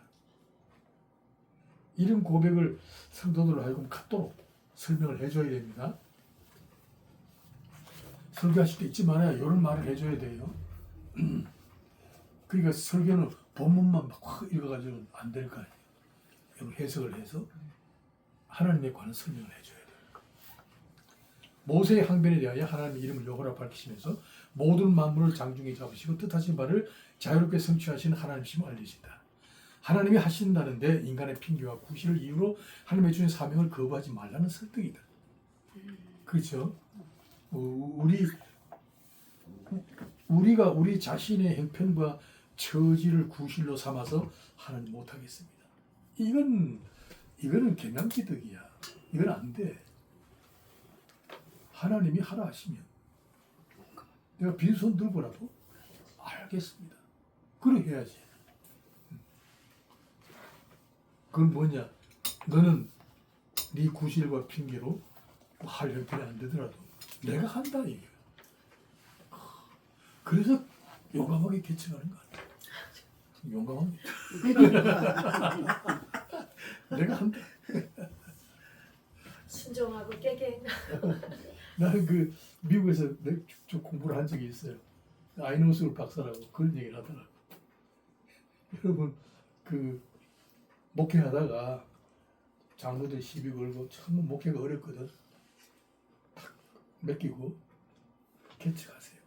이런 고백을 성도들로 하여금 갖도록 설명을 해줘야 됩니다. 설교하실 때 잊지 말아요. 이런 말을 해줘야 돼요. 그러니까 설교는 본문만 막 확 읽어가지고는 안 될 거 아니에요. 이런 해석을 해서 하나님에 관한 설명을 해줘야 돼요. 모세의 항변에 대하여 하나님의 이름을 여호와라 밝히시면서 모든 만물을 장중에 잡으시고 뜻하신 바를 자유롭게 성취하시는 하나님이심을 알리신다. 하나님이 하신다는데 인간의 핑계와 구실을 이유로 하나님의 주신 사명을 거부하지 말라는 설득이다. 그렇죠? 우리가 우리 자신의 형편과 처지를 구실로 삼아서 하나님 못하겠습니다. 이거는 개명기득이야. 이건 안 돼. 하나님이 하라 하시면 내가 빈손 들고라도 알겠습니다. 그래 해야지. 그건 뭐냐? 너는 네 구실과 핑계로 할 형편이 안 되더라도 내가 한다 이게. 그래서 용감하게 개척하는 거 아니야? 용감합니다. 내가 한다. 순종하고 깨갱. 나는 그 미국에서 좀 공부를 한 적이 있어요. 아이노스울 박사라고 그런 얘기를 하더라고. 여러분 그 목회하다가 장로들 시비 걸고 참 목회가 어렵거든. 탁 맡기고 개척하세요.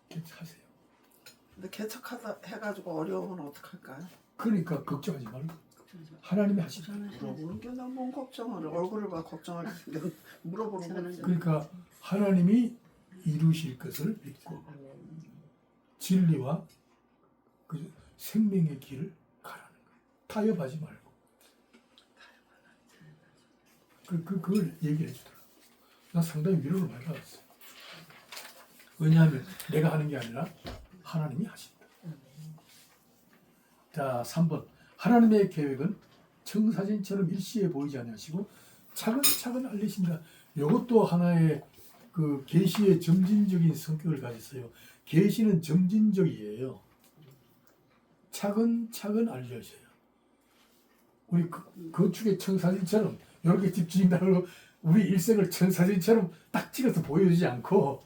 개척하세요. 근데 개척하다 해가지고 어려우면 어떡할까요? 그러니까 걱정하지 말고 하나님이 하시다. 물어보는 게 나 뭔 걱정을 얼굴을 봐 걱정할 게 물어보는 거지. 그러니까 하나님이 이루실 것을 믿고 진리와 그 생명의 길을 가라는 거예요. 타협하지 말고. 그걸 얘기해 주더라고. 나 상당히 위로를 많이 받았어요. 왜냐하면 내가 하는 게 아니라 하나님이 하신다. 자, 3번. 하나님의 계획은 청사진처럼 일시에 보이지 않으시고 차근차근 알리신다. 이것도 하나의 그 계시의 점진적인 성격을 가졌어요. 계시는 점진적이에요. 차근차근 알려져요. 우리 건축의 청사진처럼 이렇게 집 지은다고 우리 일생을 청사진처럼 딱 찍어서 보여주지 않고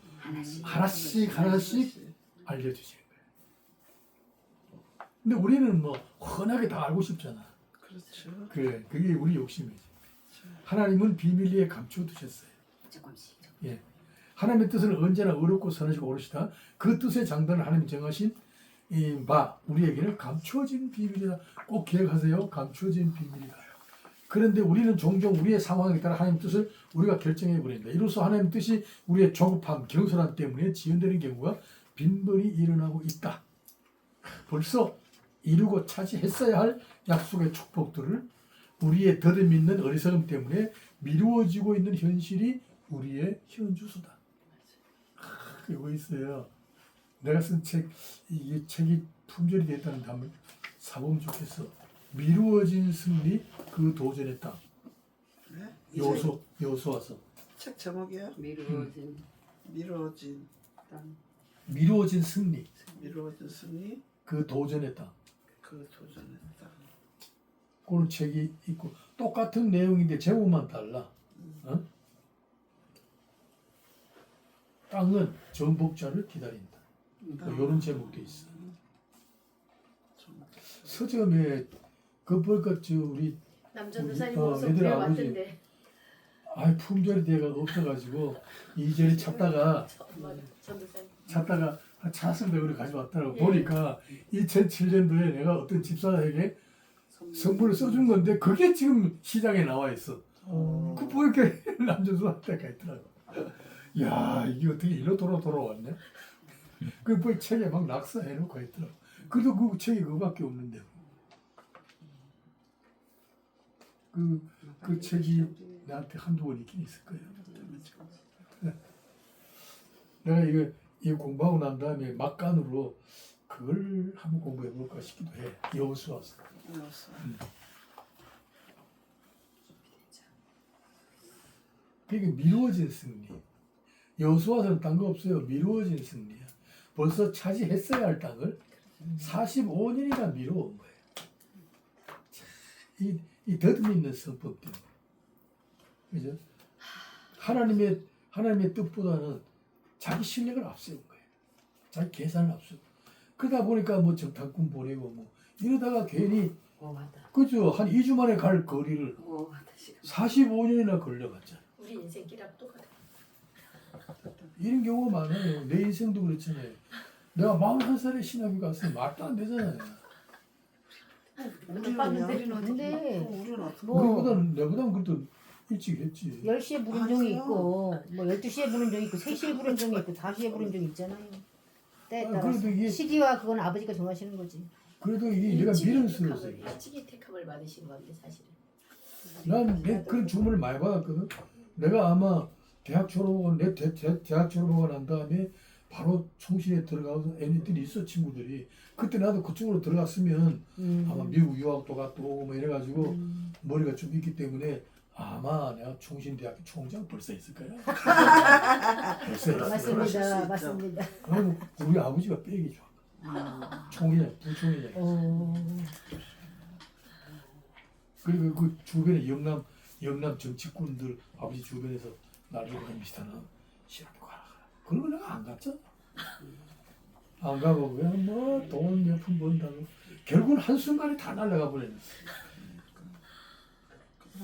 하나씩 알려주시는 거예요. 근데 우리는 뭐 훤하게 다 알고 싶잖아. 그렇죠. 그래, 그게 우리 욕심이지. 하나님은 비밀리에 감춰두셨어요. 예, 하나님의 뜻은 언제나 어렵고 선하시고 오르시다. 그 뜻의 장단을 하나님 정하신 우리에게는 감추어진 비밀이다. 꼭 기억하세요. 감추어진 비밀이다. 그런데 우리는 종종 우리의 상황에 따라 하나님 뜻을 우리가 결정해 버린다. 이로써 하나님 뜻이 우리의 조급함, 경솔함 때문에 지연되는 경우가 빈번히 일어나고 있다. 벌써 이루고 차지했어야 할 약속의 축복들을 우리의 더듬 있는 어리석음 때문에 미루어지고 있는 현실이 우리의 현주소다. 이거 있어요. 내가 쓴 책, 이 책이 품절이 됐다는데 한번 사보면 좋겠어. 미루어진 승리, 그 도전의 땅. 네? 여호수아서. 책 제목이에요? 미루어진 미루어진 땅. 미루어진 승리, 미루어진 승리 그 도전의 땅. 그 도전했다. 그런 책이 있고 똑같은 내용인데 제목만 달라. 어? 땅은 정복자를 기다린다. 이런 제목도 있어. 서점에 우리 남전도사님 우리, 모습 애들 배워왔던데. 품절이 돼가 없어가지고 이전에 찾다가 전도사님. 찾습니다. 그래 가져왔더라고. 보니까 2007년도에 내가 어떤 집사에게 선물을 써준 건데 그게 지금 시장에 나와 있어. 그 보니까 남전수한테가 있더라고. 야 이게 어떻게 이로 돌아왔냐? 그 보니 책에 막 낙서해놓고 있더라고. 그래도 그 책이 그거밖에 없는데. 그 책이 나한테 한두 번 있긴 있을 거예요. 내가 이거 공부하고 난 다음에 막간으로 그걸 한번 공부해 볼까 싶기도 해. 여호수아서. 그게 미루어진 승리. 여호수아서는 딴 거 없어요. 미루어진 승리야. 벌써 차지했어야 할 땅을 45년이나 미뤄온 거예요. 이 덧있는 성법 때문에. 그죠? 하나님의 뜻보다는 자기 실력을 앞세운 거예요. 자기 계산을 앞세우고. 그러다 보니까 뭐 정탐꾼 보내고 뭐 이러다가 괜히 그죠? 한 2주 만에 갈 거리를 45년이나 걸려갔잖아. 우리 인생 끼랑 똑같아. 이런 경우가 많아요. 내 인생도 그렇잖아요. 내가 41살에 신학교 가서 말도 안 되잖아요. 근데 뭐 내보다는 그래도 일찍 했지. 10시에 부른 종이 있고 뭐 12시에 부른 종이 있고 3시에 부른 종이 있고 5시에 부른 종이 있잖아요. 때에 따라서. 그래도 이게 시기와 그건 아버지가 정하시는 거지. 그래도 이게 내가 미련스러웠어요. 일찍이 택함을 받으신 건데 사실은. 난 그런 주문을 많이 받았거든. 내가 아마 대학 졸업하고 대학 졸업하고 난 다음에 바로 총신에 들어가서 애들이 있어 친구들이. 그때 나도 그쪽으로 들어갔으면 아마 미국 유학도 갔다 오고 뭐 이래가지고 머리가 좀 있기 때문에 아마 내가 총신대학교 총장 벌써 했을 거야. 벌써 했을 거야. 맞습니다. 그리고 우리 아버지가 빼기 좋아. 총회장, 부총회장. 그리고 그 주변에 영남 정치꾼들 아버지 주변에서 나를 미스터는 신학교 가라. 그러고 내가 안 갔잖아. 안 가고 왜 뭐 돈 몇 푼 번다고 결국은 한순간에 다 날아가 버렸어.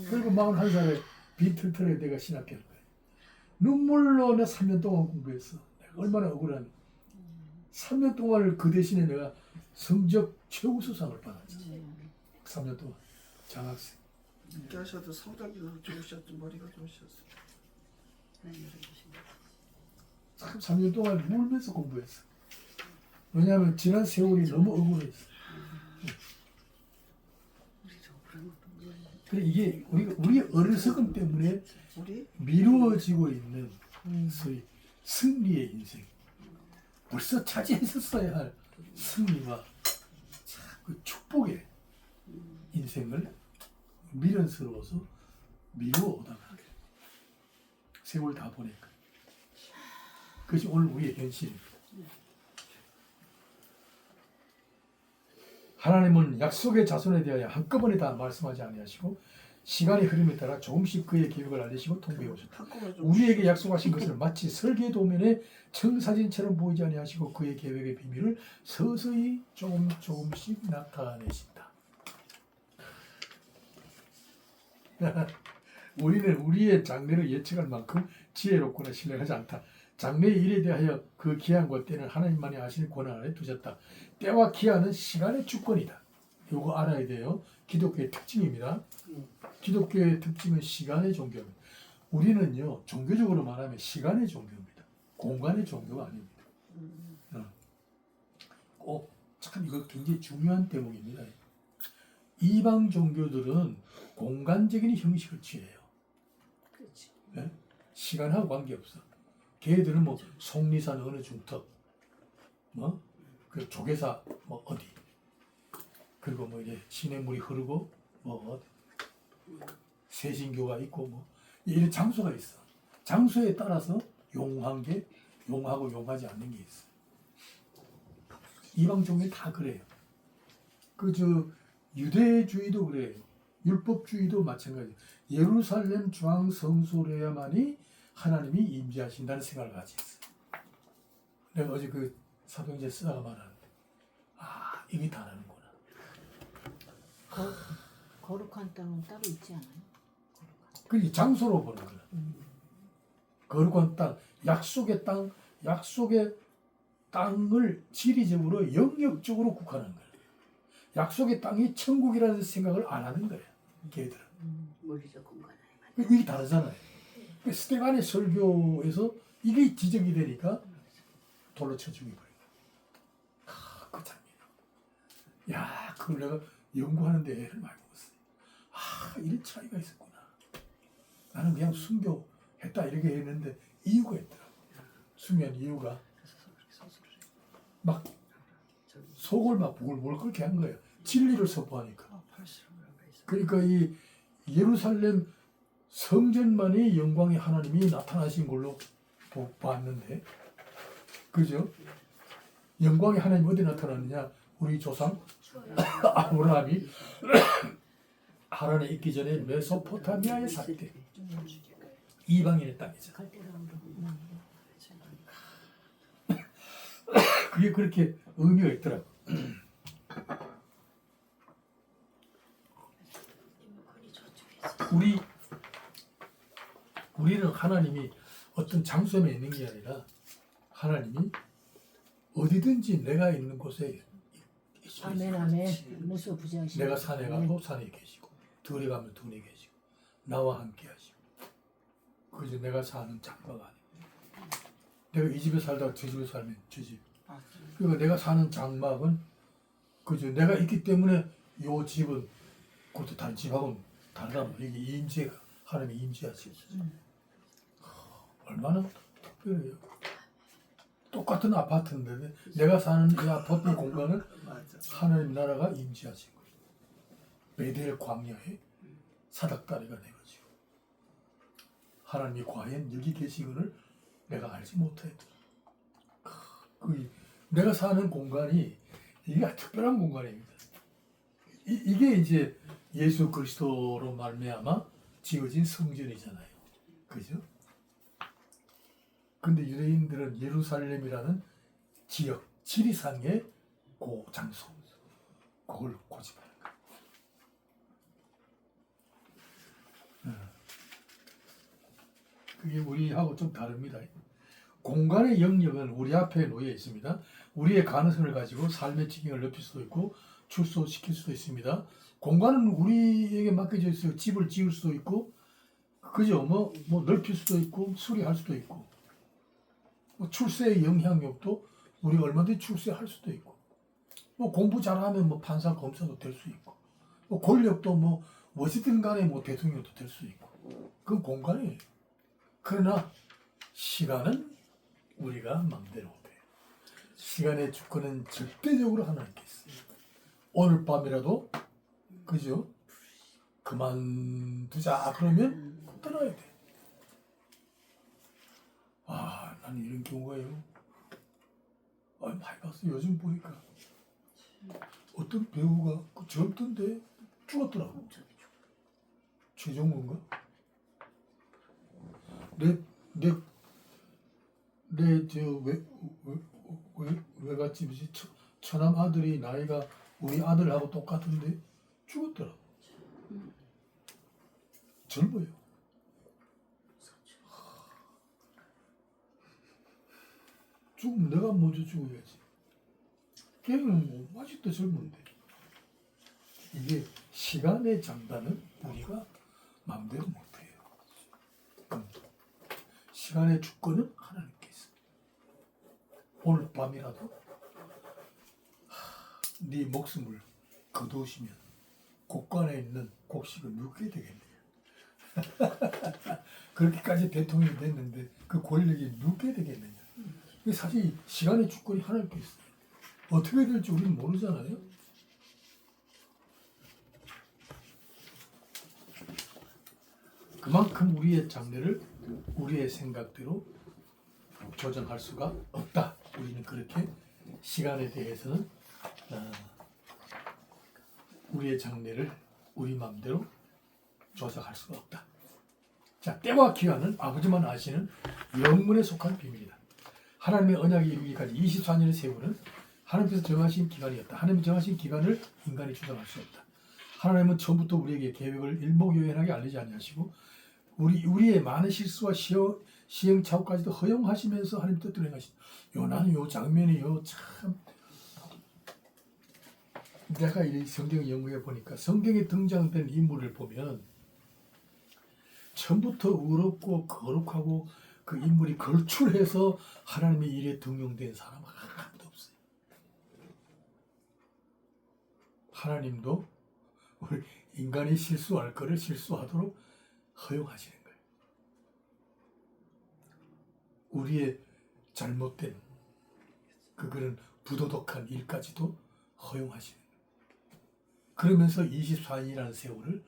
그리고 41살에 빈털털에 내가 신학교를 거야. 눈물로 내가 3년 동안 공부했어. 내가 얼마나 억울하니. 3년 동안을 그 대신에 내가 성적 최우수상을 받았지. 3년 동안 장학생. 하셔도 성적이 좋으셨죠. 머리가 좋으셨어. 3년 동안 울면서 공부했어. 왜냐하면 지난 세월이 너무 억울했어. 그래 이게 우리 어리석음 때문에 미루어지고 있는 소위 승리의 인생. 벌써 차지했었어야 할 승리와 그 축복의 인생을 미련스러워서 미루어오다가 세월 다 보니까 그것이 오늘 우리의 현실입니다. 하나님은 약속의 자손에 대하여 한꺼번에 다 말씀하지 아니하시고 시간의 흐름에 따라 조금씩 그의 계획을 알리시고 통보해 오셨다. 우리에게 약속하신 것을 마치 설계 도면에 청사진처럼 보이지 아니하시고 그의 계획의 비밀을 서서히 조금씩 나타내신다. 우리는 우리의 장래를 예측할 만큼 지혜롭거나 신뢰하지 않다. 장래의 일에 대하여 그 기한과 때는 하나님만이 아시는 권한 안에 두셨다. 때와 기한은 시간의 주권이다. 이거 알아야 돼요. 기독교의 특징입니다. 기독교의 특징은 시간의 종교입니다. 우리는요 종교적으로 말하면 시간의 종교입니다. 공간의 종교가 아닙니다. 참 이거 굉장히 중요한 대목입니다. 이방 종교들은 공간적인 형식을 취해요. 네? 시간하고 관계없어. 걔들은 뭐 속리산 어느 중턱, 뭐 그 조계사 뭐 어디, 그리고 뭐 이제 시냇물이 흐르고 뭐 어디, 세신교가 있고 뭐 이런 장소가 있어. 장소에 따라서 용한 게 용하고 용하지 않는 게 있어. 이방 종교 다 그래요. 그 유대주의도 그래요. 율법주의도 마찬가지. 예루살렘 중앙 성소래야만이 하나님이 임재하신다는 생각을 가지고 있어요. 내가 어제 그 사도행전 쓰다가 말하는데 이게 다르는구나. 거룩한 땅은 따로 있지 않아요? 그게 장소로 보는 거야. 거룩한 땅, 약속의 땅, 약속의 땅을 지리적으로 영역적으로 국한한 거야. 약속의 땅이 천국이라는 생각을 안 하는 거예요. 걔들은. 물리적 공간에 이게 다르잖아요. 스테반의 설교에서 이게 지적이 되니까 돌로 쳐 죽여버린 거예요. 그 장면. 야, 그걸 내가 연구하는데 애를 많이 먹었어요. 이런 차이가 있었구나. 나는 그냥 순교했다 이렇게 했는데 이유가 있더라고. 순교한 이유가 막 속을 막 부글부글 끓게 한 거예요. 진리를 선포하니까. 그러니까 이 예루살렘 성전만이 영광의 하나님이 나타나신 걸로 봤는데, 그죠? 영광의 하나님 어디 나타났느냐? 우리 조상 아브라함이 하란에 있기 전에 메소포타미아에 살 때 이방인의 땅이죠. 그게 그렇게 의미가 있더라고. 우리는 하나님이 어떤 장소에 있는 게 아니라 하나님이 어디든지 내가 있는 곳에 아멘 아멘. 무수 부자하시고. 내가 산에 가도 산에 계시고 들에 가면 들에 계시고 나와 함께 하시고, 그죠? 내가 사는 장막 안에 내가 이 집에 살다가 저 집에 살면 저 집, 그러니까 내가 사는 장막은 그죠? 내가 있기 때문에 요 집은 그것도 다른 집하고는 다르단 말이에요. 이게 임재가 하나님이 임재하시고 얼마나 특별해요. 똑같은 아파트인데 내가 사는 이 아파트 공간은 하나님 나라가 임재하신 거예요. 베델 광야에 사닥다리가 내가지고 하나님이 과연 여기 계시거를 내가 알지 못했다. 내가 사는 공간이 이게 특별한 공간입니다. 이게 이제 예수 그리스도로 말미암아 지어진 성전이잖아요. 그죠? 근데 유대인들은 예루살렘이라는 지역, 지리상의 그 장소, 그걸 고집하는 거예요. 그게 우리하고 좀 다릅니다. 공간의 영역은 우리 앞에 놓여 있습니다. 우리의 가능성을 가지고 삶의 지경을 높일 수도 있고 축소시킬 수도 있습니다. 공간은 우리에게 맡겨져 있어요. 집을 지을 수도 있고, 그죠? 뭐 넓힐 수도 있고, 수리할 수도 있고, 출세의 영향력도 우리가 얼마든지 출세할 수도 있고, 공부 잘하면 판사 검사도 될 수 있고, 권력도 어찌든 간에 대통령도 될 수 있고, 그건 공간이에요. 그러나 시간은 우리가 마음대로 못해요. 시간의 주권은 절대적으로 하나님께 있습니다. 오늘 밤이라도 그죠? 그만두자 그러면 떠나야 돼. 나는 이런 경우가요. 많이 봤어. 요즘 보니까 어떤 배우가 젊던데 죽었더라고. 최종호인가? 외갓집이지 처남 아들이 나이가 우리 아들하고 똑같은데 죽었더라고. 젊어요. 죽으면 내가 먼저 죽어야지. 걔는 아직도 젊은데. 이게 시간의 장단은 우리가 마음대로 못해요. 시간의 주권은 하나님께 있습니다. 오늘 밤이라도 네 목숨을 거두시면 곡간에 있는 곡식을 눕게 되겠네요. 그렇게까지 대통령이 됐는데 그 권력이 눕게 되겠느냐. 사실 시간의 주권이 하나님께 있어요. 어떻게 될지 우리는 모르잖아요. 그만큼 우리의 장래를 우리의 생각대로 조정할 수가 없다. 우리는 그렇게 시간에 대해서는 우리의 장래를 우리 마음대로 조작할 수가 없다. 자, 때와 기한은 아버지만 아시는 영문에 속한 비밀이다. 하나님의 언약이 이루기까지 24년의 세월은 하나님께서 정하신 기간이었다. 하나님이 정하신 기간을 인간이 조작할 수 없다. 하나님은 처음부터 우리에게 계획을 일목요연하게 알리지 아니하시고 우리의 많은 실수와 시행착오까지도 허용하시면서 하나님 뜻대로 행하신다. 나는 요 장면이 참 내가 이 성경 연구해 보니까 성경에 등장된 인물을 보면 처음부터 의롭고 거룩하고 그 인물이 걸출해서 하나님의 일에 등용된 사람은 아무도 없어요. 하나님도 우리 인간이 실수할 거를 실수하도록 허용하시는 거예요. 우리의 잘못된 그런 부도덕한 일까지도 허용하시는 거예요. 그러면서 24년이라는 세월을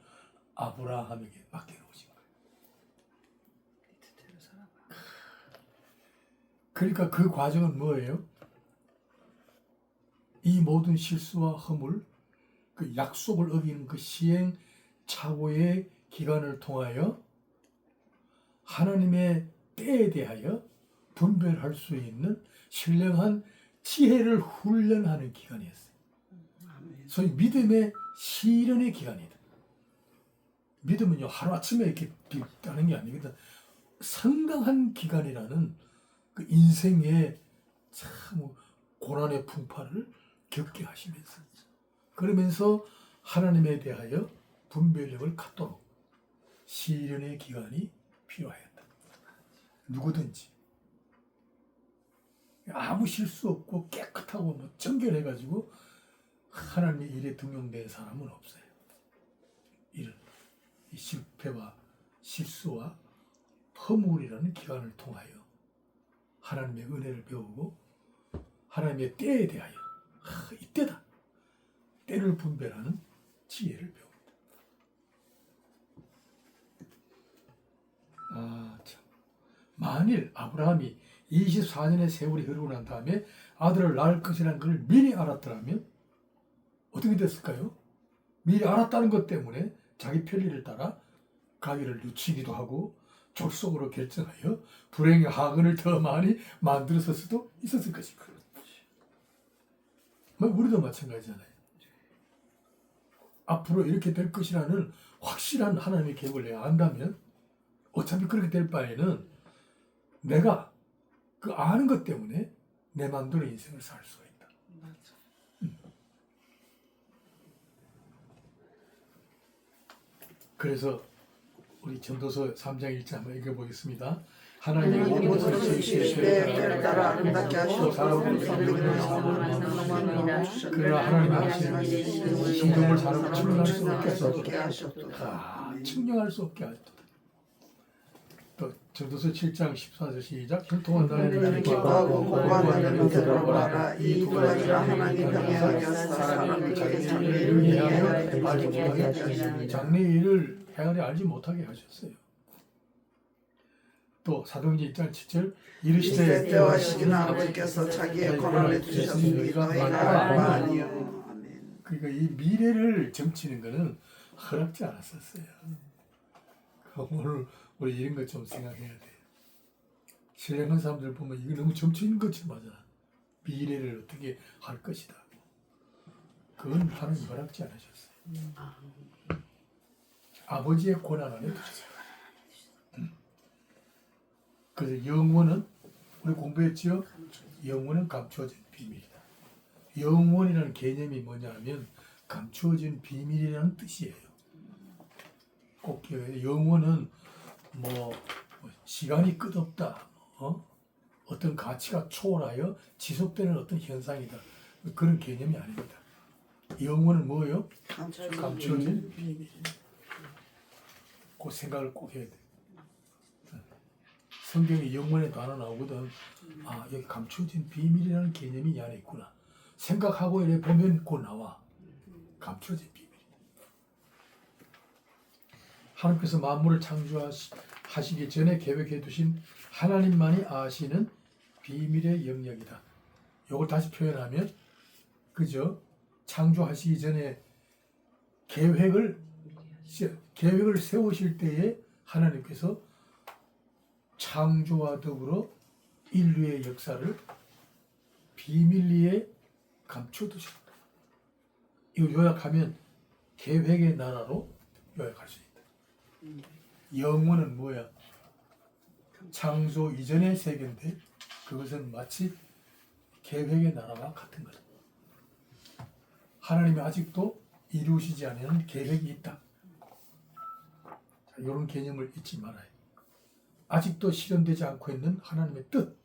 아브라함에게 맡겨놓으신 거예요. 그러니까 그 과정은 뭐예요? 이 모든 실수와 허물, 그 약속을 어기는 그 시행착오의 기간을 통하여 하나님의 때에 대하여 분별할 수 있는 신령한 지혜를 훈련하는 기간이었어요. 소위 믿음의 시련의 기간이다. 믿음은요 하루아침에 이렇게 비다는 게 아니거든. 상당한 기간이라는 그 인생의 참 고난의 풍파를 겪게 하시면서 그러면서 하나님에 대하여 분별력을 갖도록 시련의 기간이 필요하였다. 누구든지 아무 실수 없고 깨끗하고 뭐 정결해가지고 하나님의 일에 등용된 사람은 없어요. 이런 이 실패와 실수와 허물이라는 기간을 통하여 하나님의 은혜를 배우고 하나님의 때에 대하여 이때다. 때를 분별하는 지혜를 배웁니다. 참. 만일 아브라함이 24년의 세월이 흐르고 난 다음에 아들을 낳을 것이라는 걸 미리 알았더라면 어떻게 됐을까요? 미리 알았다는 것 때문에 자기 편리를 따라 가위를 늦추기도 하고 족속으로 결정하여 불행의 하근을 더 많이 만들었을 수도 있었을 것이고 우리도 마찬가지잖아요. 앞으로 이렇게 될 것이라는 확실한 하나님의 계획을 내가 안다면 어차피 그렇게 될 바에는 내가 그 아는 것 때문에 내 마음대로 인생을 살 수가 있다. 그래서 우리 전도서 3장 1절 한번 읽어보겠습니다. 하나님의 모든 것을 지혜에 따라 아름답게 하시고 사람을 섬기는 사람을 그러나 하나님 하시는 신동을 사람을 측량할 수 없게 하셨도다. 측량할 수 없게 하셨도다. 또 전도서 7장 14절 시작. 형통한 나라는 기뻐하고 고고한 나라는 들어보라. 이 두 가지라 하나님 명예하여 사람을 자기 장래를 위하여 알지 못하게 하시니 장래일을 헤아려 알지 못하게 하셨어요. 또 사도행전 1장 7절 이르시되 때와 시기는 아버지께서 자기의 권한에 두셨으니 너희가 알바 아니요. 그러니까 이 미래를 점치는 것은 허락지 않았었어요. 오늘 우리 이런 것 좀 생각해야 돼. 신령한 사람들 보면 이거 너무 점치는 것처럼 하잖아. 미래를 어떻게 할 것이다. 그건 하나님 허락지 않으셨어요. 아버지의 권한 안에 두셨어요. 그래서 영원은 우리 공부했죠. 영원은 감추어진 비밀이다. 영원이라는 개념이 뭐냐면 감추어진 비밀이라는 뜻이에요. 꼭 기억해야 돼요. 영원은 뭐 시간이 끝없다. 어떤 가치가 초월하여 지속되는 어떤 현상이다. 그런 개념이 아닙니다. 영원은 뭐예요? 감추어진 비밀. 그 생각을 꼭 해야 돼. 성경에 영원의 단어 나오거든. 아, 여기 감추어진 비밀이라는 개념이 이 안에 있구나. 생각하고 이래 보면 곧 나와. 감추어진 비밀. 하나님께서 만물을 창조하시기 전에 계획해 두신 하나님만이 아시는 비밀의 영역이다. 이걸 다시 표현하면 그죠? 창조하시기 전에 계획을 세우실 때에 하나님께서 창조와 더불어 인류의 역사를 비밀리에 감춰두셨다. 이걸 요약하면 계획의 나라로 요약할 수 있다. 영원은 뭐야? 창조 이전의 세계인데 그것은 마치 계획의 나라와 같은 거다. 하나님이 아직도 이루시지 않은 계획이 있다. 자, 이런 개념을 잊지 말아요. 아직도 실현되지 않고 있는 하나님의 뜻.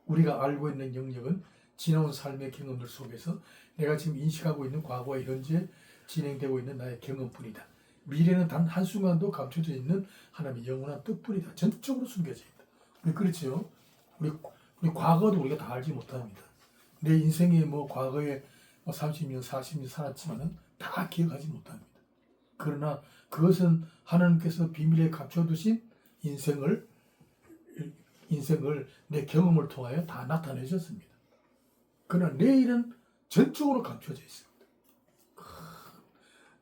우리가 알고 있는 영역은 지나온 삶의 경험들 속에서 내가 지금 인식하고 있는 과거와 현재 진행되고 있는 나의 경험뿐이다. 미래는 단 한순간도 감춰져 있는 하나님의 영원한 뜻뿐이다. 전적으로 숨겨져 있다. 우리 그렇죠? 우리 과거도 우리가 다 알지 못합니다. 내 인생에 뭐 과거에 30년, 40년 살았지만은 다 기억하지 못합니다. 그러나 그것은 하나님께서 비밀에 감춰두신 인생을 내 경험을 통하여 다 나타내셨습니다. 그러나 내일은 전적으로 감춰져 있습니다.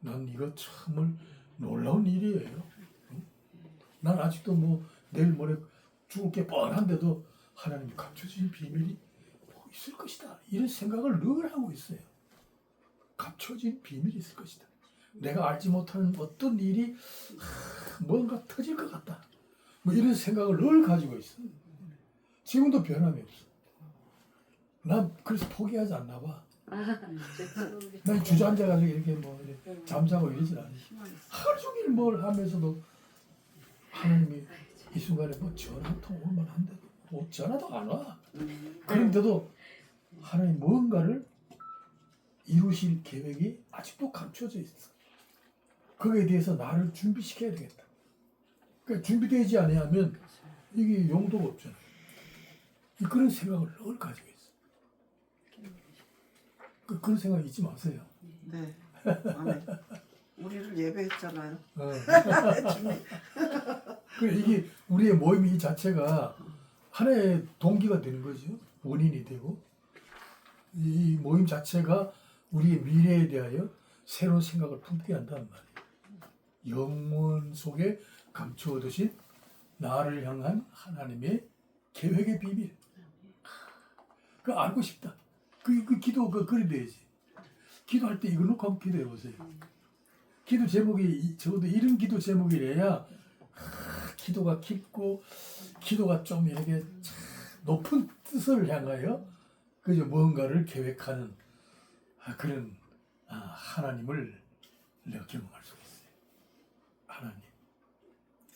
난 이거 정말 놀라운 일이에요. 난 아직도 뭐 내일 모레 죽을 게 뻔한데도 하나님이 감춰진 비밀이 뭐 있을 것이다. 이런 생각을 늘 하고 있어요. 감춰진 비밀이 있을 것이다. 내가 알지 못하는 어떤 일이 뭔가 터질 것 같다. 뭐 이런 생각을 늘 가지고 있어. 지금도 변함이 없어. 난 그래서 포기하지 않나 봐. 난 주저앉아가지고 이렇게 뭐 이렇게 잠자고 이러질 않아. 하루 종일 뭘 하면서도 하나님이 이 순간에 뭐 전화 한 통 올만 한데도 뭐 전화도 안 와. 그런데도 하나님 뭔가를 이루실 계획이 아직도 감춰져 있어. 거기에 대해서 나를 준비시켜야 되겠다. 그러니까 준비되지 않으면 이게 용도가 없잖아. 그런 생각을 늘 가지고 있어. 그런 생각 잊지 마세요. 네. 아멘. 우리를 예배했잖아요. 이게 우리의 모임 이 자체가 하나의 동기가 되는 거죠. 원인이 되고 이 모임 자체가 우리의 미래에 대하여 새로운 생각을 품게 한다는 말이에요. 영원 속에 감추어 두신 나를 향한 하나님의 계획의 비밀. 그거 알고 싶다. 그 기도 그리 돼야지. 기도할 때 이거 놓고 한번 기도해 보세요. 기도 제목이 적어도 이런 기도 제목이래야 기도가 깊고 기도가 좀 이렇게 높은 뜻을 향하여 그저 무언가를 계획하는 그런 하나님을 내가 경험할 수가 있어요. 하나님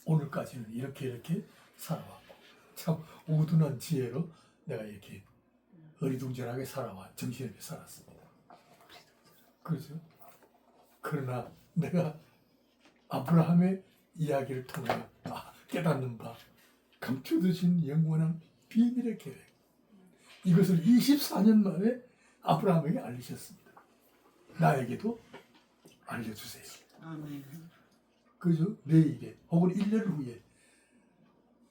오늘까지는 이렇게 살아왔고 참 우둔한 지혜로 내가 이렇게 어리둥절하게 정신없게 살았습니다. 그렇죠? 그러나 내가 아브라함의 이야기를 통해 깨닫는 바 감춰두신 영원한 비밀의 계획 이것을 24년 만에 아브라함에게 알리셨습니다. 나에게도 알려주세요. 아멘. 그죠? 내일에 혹은 1년 후에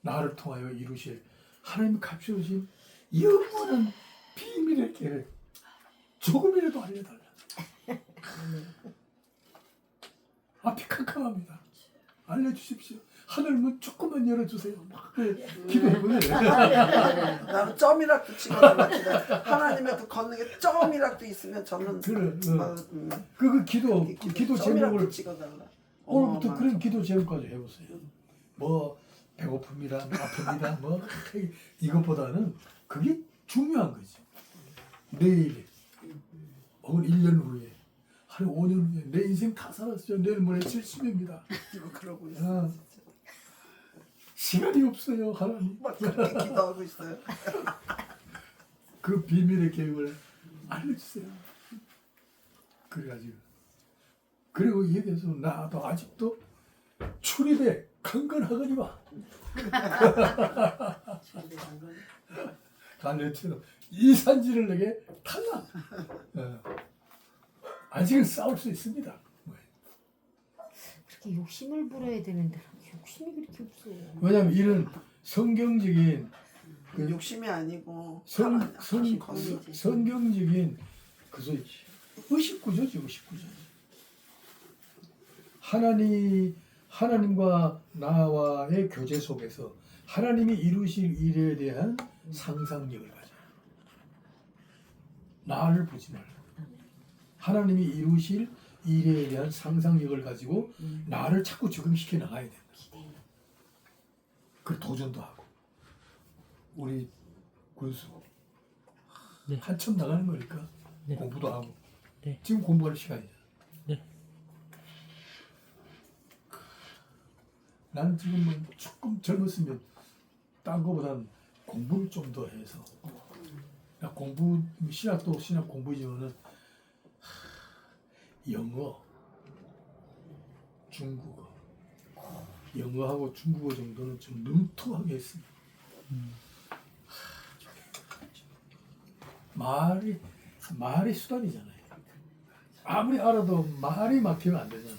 나를 통하여 이루실 하나님 감춰주신 영원한 비밀의 계획 조금이라도 알려달라. 앞이 캄캄합니다. 알려주십시오. 하늘문 조금만 열어주세요. 막 기도해보세요. 나는 점이라도 찍어달라. 하나님의 그 건너에 점이라도 있으면 저는 그 기도 제목을 찍어달라. 오늘부터 그런 기도 제목까지 해보세요. 뭐 배고픕니다, 아픕니다, 뭐 이것보다는 그게 중요한 거지. 내일 혹은 1년 후에 한 5년 후에 내 인생 다 살았어요. 내일 모레 70입니다. 그러고 있어. 시간이 없어요, 하나님. 막 그렇게 기도하고 있어요. 그 비밀의 계획을 알려주세요. 그래가지고 그리고 이에 대해서 나도 아직도 출입에 강건하거니와 갈렙처럼 이 산지를 내게 타라. 아직은 싸울 수 있습니다. 그렇게 욕심을 부려야 되는데 욕심이 그렇게 없어요. 왜냐하면 이런 성경적인 욕심이 아니고 성경적인 그래서 의식구조지 의식구조. 하나님과 나와의 교제 속에서 하나님이 이루실 일에 대한 상상력을 가져요. 나를 보지 말라. 하나님이 이루실 일에 대한 상상력을 가지고 나를 자꾸 적응시켜 나가야 된다. 그 도전도 하고 우리 군수 한참 나가는 거니까 공부도 하고 네. 지금 공부할 시간이잖아. 네. 나는 지금 뭐 조금 젊었으면 딴 거보단 공부를 좀 더 해서 나 공부 신학도 신학 공부지만은 영어, 중국어, 영어하고 중국어 정도는 좀 능통하게 했습니다. 말이 수단이잖아요. 아무리 알아도 말이 막히면 안 되잖아.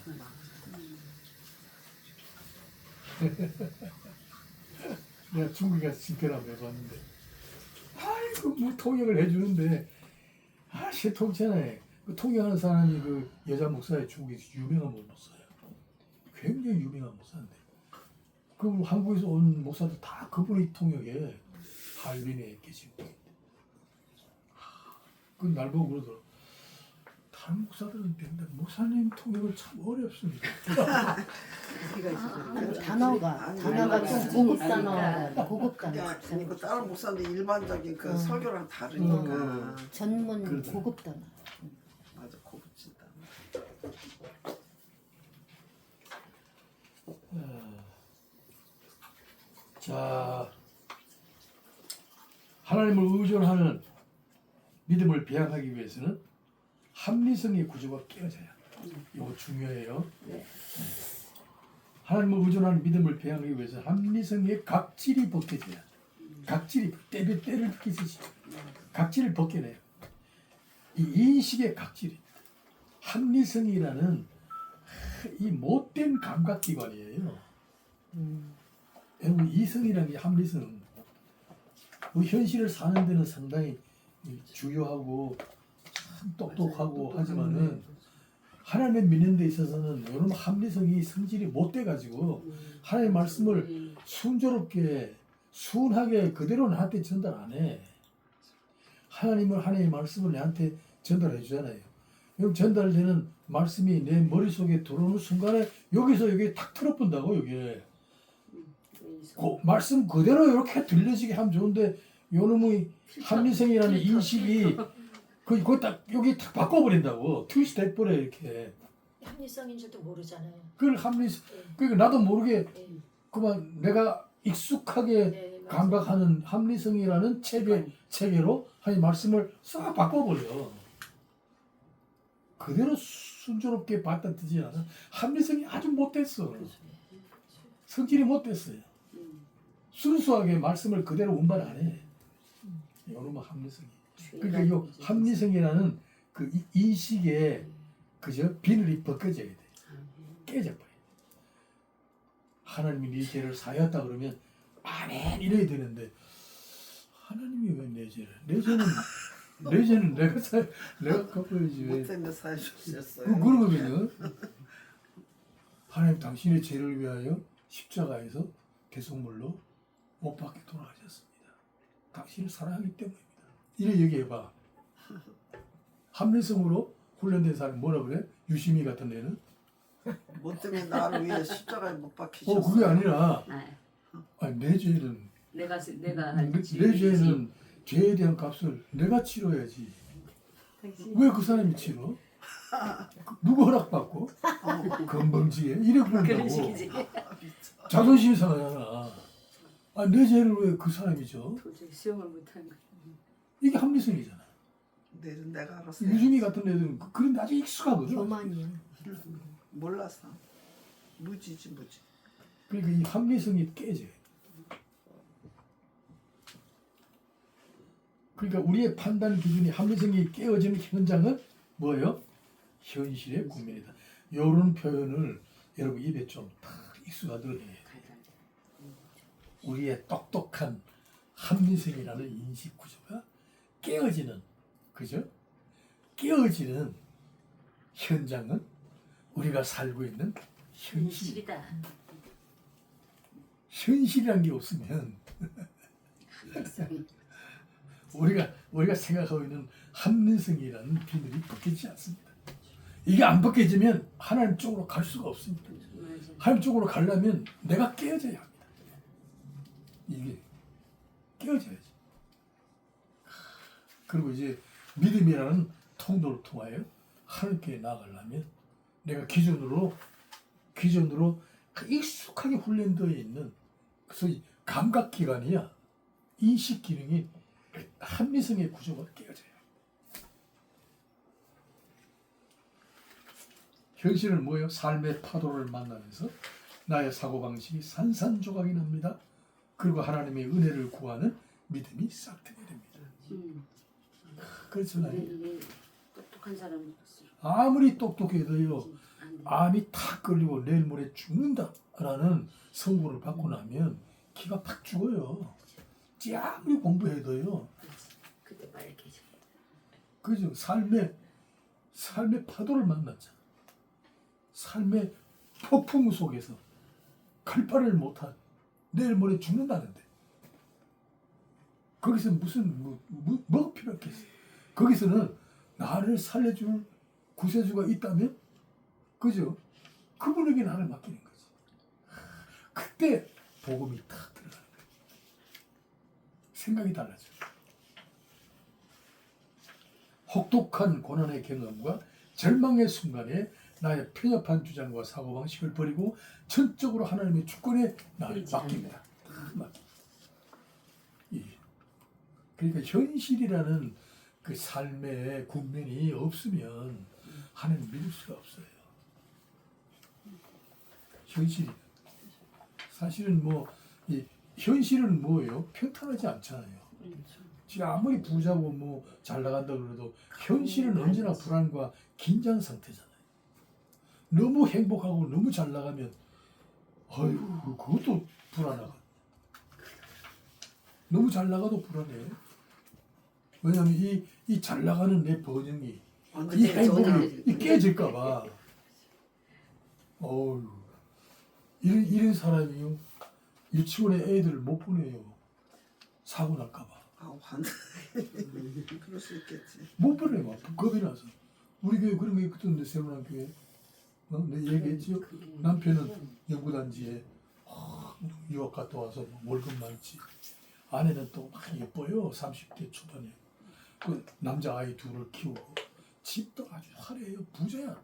내가 중국에 가서 집회를 한번 해봤는데, 아이고 뭐 통역을 해주는데, 시통체네. 그 통역하는 사람이 그 여자 목사의 중국에서 유명한 목사예요. 굉장히 유명한 목사인데, 그 한국에서 온 목사들 다 그분이 통역에 할빈에 계시고, 그 날 보고 그러더라고. 다른 목사들은 되는데 목사님 통역은 참 어렵습니다. 단어가 좀 고급 단어, 고급 단어. 야, 그러니까 다른 목사인데 일반적인 그 설교랑 다르니까. 전문 그렇죠. 고급 단어. 맞아, 고급진다. 자, 하나님을 의존하는 믿음을 배양하기 위해서는 합리성의 구조가 깨어져야. 이거 중요해요. 하나님을 의존하는 믿음을 배양하기 위해서 합리성의 각질이 벗겨져야. 각질이 때를 벗기듯이 각질을 벗겨내요. 이 인식의 각질이 합리성이라는 이 못된 감각기관이에요. 여러분 이성이라는 게 합리성. 우리 현실을 사는 데는 상당히 주요하고 참 똑똑하고 하지만은 하나님 믿는 데 있어서는 여러분 합리성이 성질이 못 돼가지고 하나님의 말씀을 순조롭게 순하게 그대로 나한테 전달 안 해. 하나님은 하나님의 말씀을 나한테 전달해 주잖아요. 여러분 전달되는 말씀이 내 머릿속에 들어오는 순간에 여기서 여기 탁 틀어본다고 여기에. 그 말씀 그대로 이렇게 들려지게 하면 좋은데 요놈의 합리성이라는 인식이 그거 딱 여기 딱 바꿔버린다고 트위스트 해버려 이렇게. 합리성인 줄도 모르잖아요. 그걸 그러니까 나도 모르게 그만 내가 익숙하게 네, 맞아요. 감각하는 합리성이라는 체계로 하나님 말씀을 싹 바꿔버려. 그대로 순조롭게 받아들이지 않아. 합리성이 아주 못됐어. 성질이 못됐어요. 순수하게 말씀을 그대로 운반 안 해. 이놈의 합리성이. 그러니까 이 합리성이라는 그 인식에 그저 비늘이 벗겨져야 돼. 깨져버려. 하나님이 네 죄를 사하였다 그러면 아멘 이래야 되는데 하나님이 왜 내 죄를? 내 죄는 내가 갚아야지 왜? 못되면 사주셨어요. 그러거든요. 하나님 당신의 죄를 위하여 십자가에서 대속물로 못 박혀 돌아가셨습니다. 당신을 사랑하기 때문입니다. 이래 얘기해봐. 합리성으로 훈련된 사람이 뭐라 그래? 유시미 같은 애는? 못되면 나를 위해 십자가에 못 박히셨어요. 그게 아니라 네. 아니, 내 죄는 내가 내 죄는 죄에 대한 값을 내가 치러야지. 왜 그 사람이 치러? 누구 허락받고? 건방지게 이래 그런 그런다고. 식이지. 자존심이 상하잖아. 내 죄를 왜 그 사람이 져? 도저히 수용을 못하는 거야. 이게 합리성이잖아. 내가 알았어. 유진이 같은 애들은 그런 아주 익숙하거든. 교만이야. 몰랐어. 무지지 무지. 그러니까 이 합리성이 깨져. 그러니까 우리의 판단 기준이 합리성이 깨어지는 현장은 뭐예요? 현실의 국면이다. 이런 표현을 여러분 입에 좀 익숙하도록 해야 돼. 우리의 똑똑한 합리성이라는 인식 구조가 깨어지는, 그죠? 깨어지는 현장은 우리가 살고 있는 현실. 현실이다. 현실이란 게 없으면 우리가 생각하고 있는 합리성이라는 비늘이 벗기지 않습니다. 이게 안 벗겨지면 하나님 쪽으로 갈 수가 없습니다. 하나님 쪽으로 가려면 내가 깨어져야 합니다. 이게 깨어져야지. 그리고 이제 믿음이라는 통로를 통하여 하나님께 나아가려면 내가 기존으로 익숙하게 훈련되어 있는 소위 감각기관이야 인식 기능이 한미성의 구조가 깨어져요. 현실은 뭐예요? 삶의 파도를 만나면서 나의 사고방식이 산산조각이 납니다. 그리고 하나님의 은혜를 구하는 믿음이 싹트게 됩니다. 그래서 나는 똑똑한 사람일수록 아무리 똑똑해도요 암이 탁 걸리고 내일 모레 죽는다라는 선고를 받고 나면 기가 팍 죽어요. 아무리 공부해도요. 그때 빨개져. 그죠? 삶의 파도를 만났잖아. 삶의 폭풍 속에서 칼파를 못한 내일 모레 죽는다는데 거기서 무슨 뭐가 필요했겠어요? 거기서는 나를 살려줄 구세주가 있다면 그죠? 그분에게 나를 맡기는 거지. 그때 복음이 탁 들어가는 거예요. 생각이 달라져요. 혹독한 고난의 경험과 절망의 순간에 나의 편협한 주장과 사고방식을 버리고 전적으로 하나님의 주권에 나를 맡깁니다. 그러니까 현실이라는 그 삶의 국면이 없으면 하나님 믿을 수가 없어요. 현실이 사실은 이 현실은 뭐예요? 평탄하지 않잖아요. 지금 아무리 부자고 잘 나간다 그래도 현실은 언제나 불안과 긴장 상태잖아요. 너무 행복하고 너무 잘 나가면 아이고 그것도 불안하고 너무 잘 나가도 불안해. 왜냐하면 이 잘 나가는 내 번영이 이 행복이 깨질까봐. 어휴 이런 사람이요 유치원에 애들을 못 보내요. 사고 날까봐. 그럴 수 있겠지. 못 보내요. 겁이 나서. 우리 교회 그런 게 있거든요. 세문안 교회. 내 얘기했지요. 남편은 연구단지에 유학 갔다 와서 월급 많지. 아내는 또 막 예뻐요. 30대 초반에. 그 남자 아이 둘을 키우고 집도 아주 화려해요. 부자야.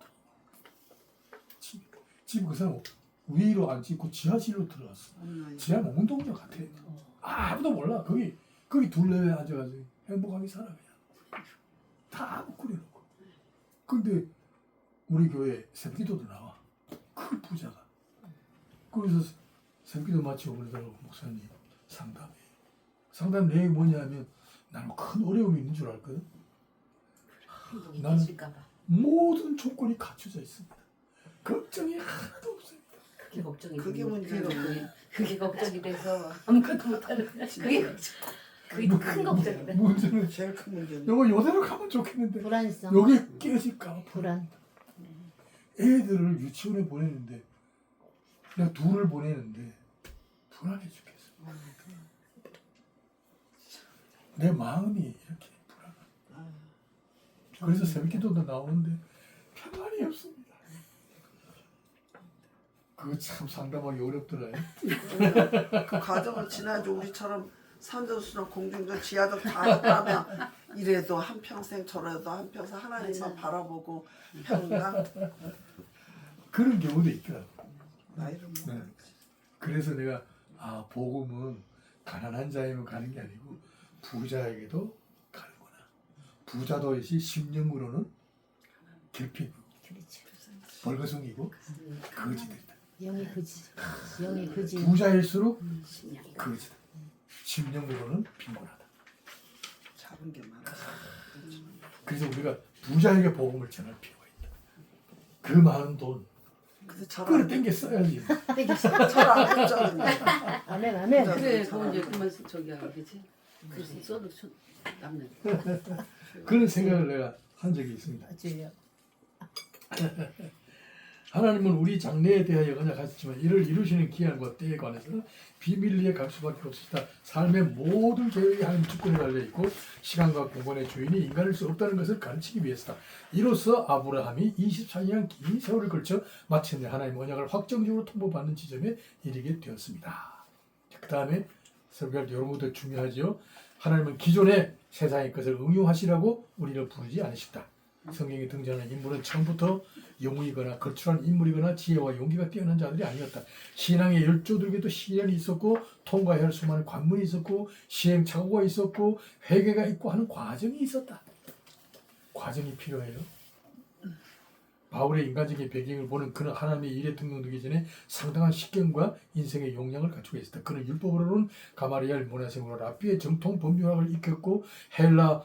집 그 사람 위로 안 짓고 지하실로 들어갔어. 지하는 운동장 같아. 아무도 몰라. 거기 둘레에 앉아가지고 행복하게 살아 그냥. 다 꾸려놓고. 근데 우리 교회 새기도도 나와. 그 부자가. 그래서 새기도 마치고 그러더라고. 목사님 상담해. 상담 내용이 뭐냐면 나는 큰 어려움이 있는 줄 알거든. 나는 모든 조건이 갖춰져 있습니다. 걱정이 하나도 없습니다. 그게 걱정이. 그게 문제는 그게 걱정이 돼서 아무것도 못하는 거야. 그게 걱정. 그게 큰 걱정이다. 문제는 제일 큰 문제는 이거 요대로 가면 좋겠는데 불안성. 여기 깨질까 불안. 애들을 유치원에 보내는데 내가 둘을 보내는데 불안해 죽겠어. 내 마음이 이렇게 불안해. 그래서 새벽기도도 나오는데 평안이 없습니다. 그거 참 상담하기 어렵더라요. 그 과정을 지나야지. 우리처럼 산전수전 공중전 지하도 다 따면 이래도 한평생 저래도 한평생 하나님만 바라보고 평강 그런 경우도 있더라고. 나이를 먹어. 네. 그래서 내가 복음은 가난한 자에만 가는 게 아니고 부자에게도 가는구나. 부자도 역시 심령으로는 결핍이고 벌거숭이고 거지들이다. 영이 그지. 영이 그지. 부자일수록 거지다. 심령으로는 빈곤하다. 작은 게 많아서. 그래서 우리가 부자에게 복음을 전할 필요가 있다. 그 많은 돈 근데 그걸 땡겨 써야지. 잘안 했잖아. 아멘 아멘. 그래, 그건 이제 그만 저기야, 그렇지? 그래서 써도 남는. 그런 생각을 내가 한 적이 있습니다. 맞아요. 하나님은 우리 장래에 대하여 언약하셨지만 이를 이루시는 기한과 때에 관해서는 비밀리에 갈 수밖에 없으시다. 삶의 모든 계획이 하나님 주권에 달려있고 시간과 공간의 주인이 인간일 수 없다는 것을 가르치기 위해서다. 이로써 아브라함이 24년 긴 세월을 걸쳐 마침내 하나님 언약을 확정적으로 통보받는 지점에 이르게 되었습니다. 그 다음에 설교할 때 이런 것도 중요하죠. 하나님은 기존의 세상의 것을 응용하시라고 우리를 부르지 않으셨다. 성경에 등장하는 인물은 처음부터 영웅이거나 거출한 인물이거나 지혜와 용기가 뛰어난 자들이 아니었다. 신앙의 열조들에게도 시련이 있었고 통과해야 할 수많은 관문이 있었고 시행착오가 있었고 회개가 있고 하는 과정이 있었다. 과정이 필요해요. 바울의 인간적인 배경을 보는 그는 하나님의 일에 등록되기 전에 상당한 식견과 인생의 용량을 갖추고 있었다. 그는 율법으로는 가마리엘 문화생으로 라피의 정통 법률학을 익혔고 헬라